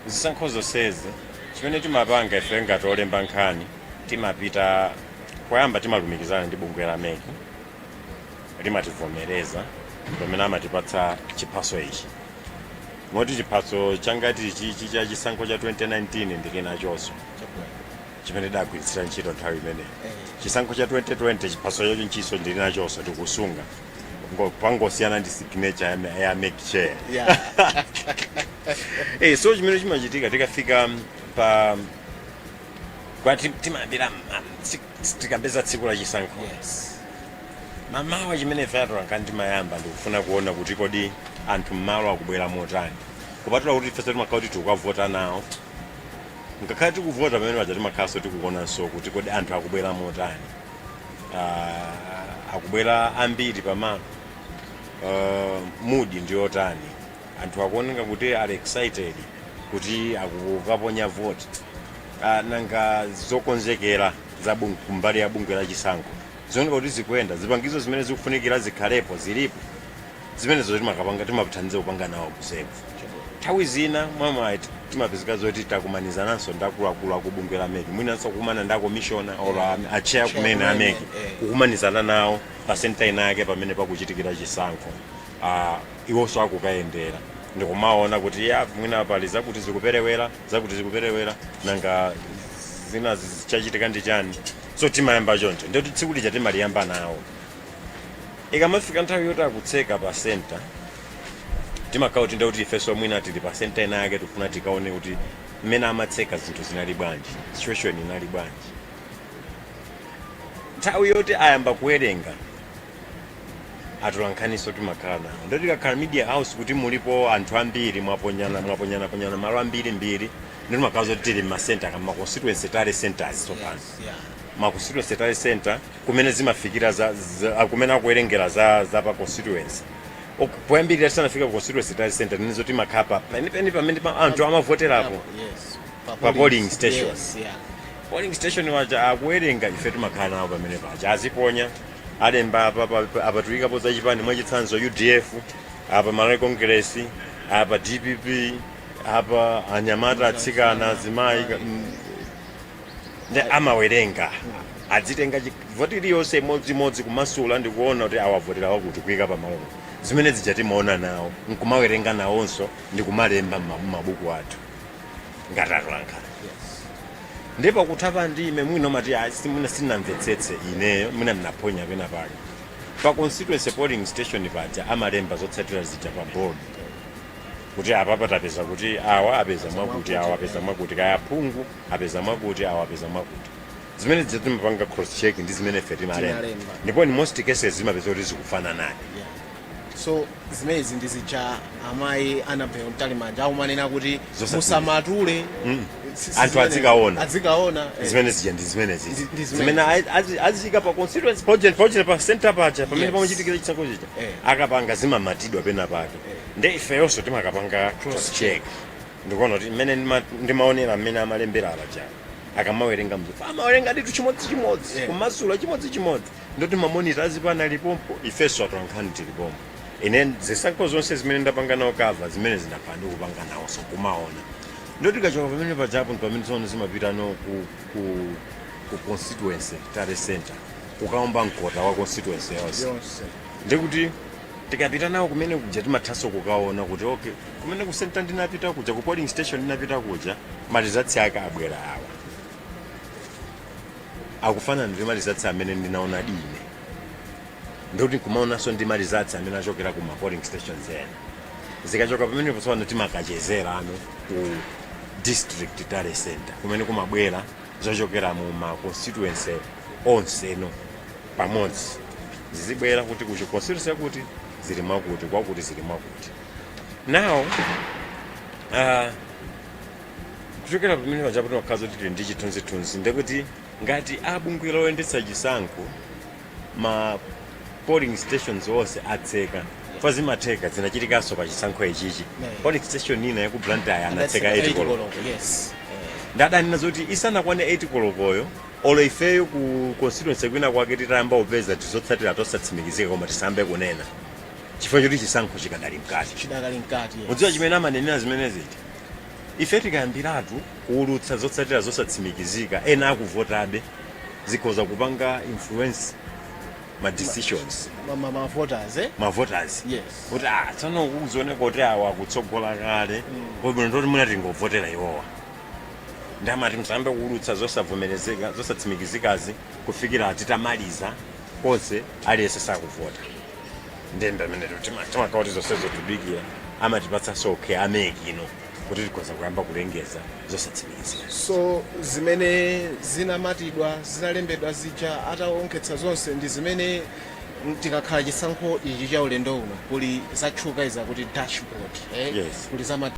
zisankho zonsezi chimene timapanga ife ngati olemba nkhani timapita kwayamba timalumikizana ndi bungwe la MEC limativomereza pamene amatipatsa chiphaso ichi moti chiphaso changati chichi cha chisankho cha 2019 ndili nachonso chimene dagwiritsira ntchito nthawi imeneyi chisankho cha 2020 chiphaso chacho nchiso ndili nachonso tikusunga pangosiyana ndi signature ya make chair so chimene chimachitika tikafika pa kwati timayambira tikapeza tsiku la chisankho mamawa chimene fyato ankandimayamba ndikufuna kuona kuti kodi anthu mmalo akubwera motani kupatula kuti ife timakhala kuti tikukavota nawo ngakhale tikuvota pamene paja timakhalanso tikuonanso kuti kodi anthu akubwera motani akubwera ambiri pamalo mood ndiyotani anthu akuoneka kuti ali excited kuti akukaponya vote nanga zokonzekera za kumbali ya bungwe la chisankho zioneka kuti zikuyenda zipangizo zimene zikufunikira zikhalepo zilipo zimene zoti makapanga timapitanize kupanga nawo kusevu nthawi zina mwamwe timapezeka zoti takumanizananso ndakuluakulu akubungwe la meki mwinanso kumana ndakomishona or acheya kumene ameki kukumanizana nawo pa senta inake pamene pakuchitikira chisankho iwonso akukayendera ndikumaona kuti mwina pali zakuti zikuperewera nanga zina zichachitika ndi chani so timayamba choncho ndikuti tsiku lija timaliyamba nawo ikamafika nthawi yoti akutseka pa senta timakhala kuti ndikuti ifenso mwina tili pa senta inake tifuna tikaone kuti mmene amatseka zinthu zinali bwanji situation inali bwanji nthawi yoti ayamba kuwerenga atolankhaniso timakhala nawo ndoti tikakhala media house kuti mulipo anthu ambiri mwaponyana malo ambiri ndi timakhala zoti tili m'masenta kama constituency tale centers tsopano ma constituency tale center kumene zimafikira kumene akuwerengera za pa constituency poyambirira tisanafika pa constituency tale center nizo timakhapa pamene anthu amavoterapo pa polling station polling station waja akuwerenga ife timakhala nawo pamene paja aziponya alemba apa tuyikapo za chipani mwachitsanzo UDF apa Malawi Congress apa DPP apa anyamata atsikana azimayi ndi amawerenga adzitenga voti iliyonse imodzimodzi kumasula ndikuona kuti awavotera wakuti kuyika pamalo zimene zija timaona nawo nkumawerenga nawonso ndikumalemba m'mabuku athu ngati atolankhani ndipo kuthapa ndime mwina mati mwina sinamvetsetse ineyo mwina ndinaphonya pena pake pa constituency polling station paja amalemba zotsatira zija pa board kuti apapa tapeza kuti awa apeza mwakuti awa apeza mwakuti kaya phungu apeza mwakuti awa apeza mwakuti zimene zija timapanga cross check ndi zimene fe timalemba ndipo in most cases zimapeza kuti zikufana naye so zimezi ndizija amayi anaphera mtalimanja akumanena kuti musamatule anthu azikaona zimene zija ndi zimene azika pa constituency project pa center pacha pamene pamuchitikira chisankho chija akapanga zimamatidwa pena pake ndi ifeyonso timakapanga cross check ndikuona kuti mmene ndimaonera mmene amalembera apaja akamawerenga mzufu amawerenga nditu chimodzimodzi kumasula chimodzimodzi ndoti mamonita azipana lipompo ifenso atolankhani tilipompo ine zisankho zonse zimene ndapanga nawo kava zimene zinapanda kupanga nawo so kumaona ndoti kachoka pamene pajapo pamene tsono zimapita no ku constituency tale center kukaomba mkota wa constituency yonse ndikuti tikapita nawo kumene kuja timathaso kukaona kuti okay kumene ku center ndinapita kuja ku polling station ndinapita kuja malizatsi ake abwera awa akufana ndi malizatsi amene ndinaona dine ndoti kumaonanso ndi malizatsi amene achokera ku ma polling stations ena zikachoka pamene patsopano timakachezera ano ku district tale center kumene kumabwera zochokera mu ma constituency onse eno pamodzi zizibwera kuti kuchi constituency kuti zili mwakuti kwakuti zili mwakuti now kuchokera pamene pajapo timakhaza kuti tili ndi chithunzithunzi ndekuti ngati abungwe loyendetsa chisankho ma polling stations onse atseka fazimatheka zinachitikanso pa chisankho ichichi polling station ina yaku Luntha anatseka 8 koloko ndadanena zoti isanakwane 8 kolokoyo olo ifeyo ku constituency kwina kwake titayamba upeza tizotsatira tosatsimikizika koma tisambe kunena chifukwa choti chisankho chidakali mkati mudziwa chimene amanenera zimene ziti ife tikayambiratu kuulutsa zotsatira zosatsimikizika ena akuvotabe zikhoza kupanga influence ma decisions ma voters kuti tsano kuzoneka kuti awa akutsogola kale koma ndoti mwina tingovotera iwowa ndamati msambe kuulutsa zosavomerezeka zosatsimikizikazi kufikira titamaliza konse aliyense sakuvota ndenda amene timakauti zonsezo tibikira amatipatsa sokhe amekino kuti tikhoza kuyamba kulengeza zosatsimikizika. So zimene zinamatidwa zinalembedwa zija ataonkhetsa zonse ndi zimene tikakhala chisankho ichi cha ulendo uno kuli zatchuka iza kuti dashboard Yes. kuli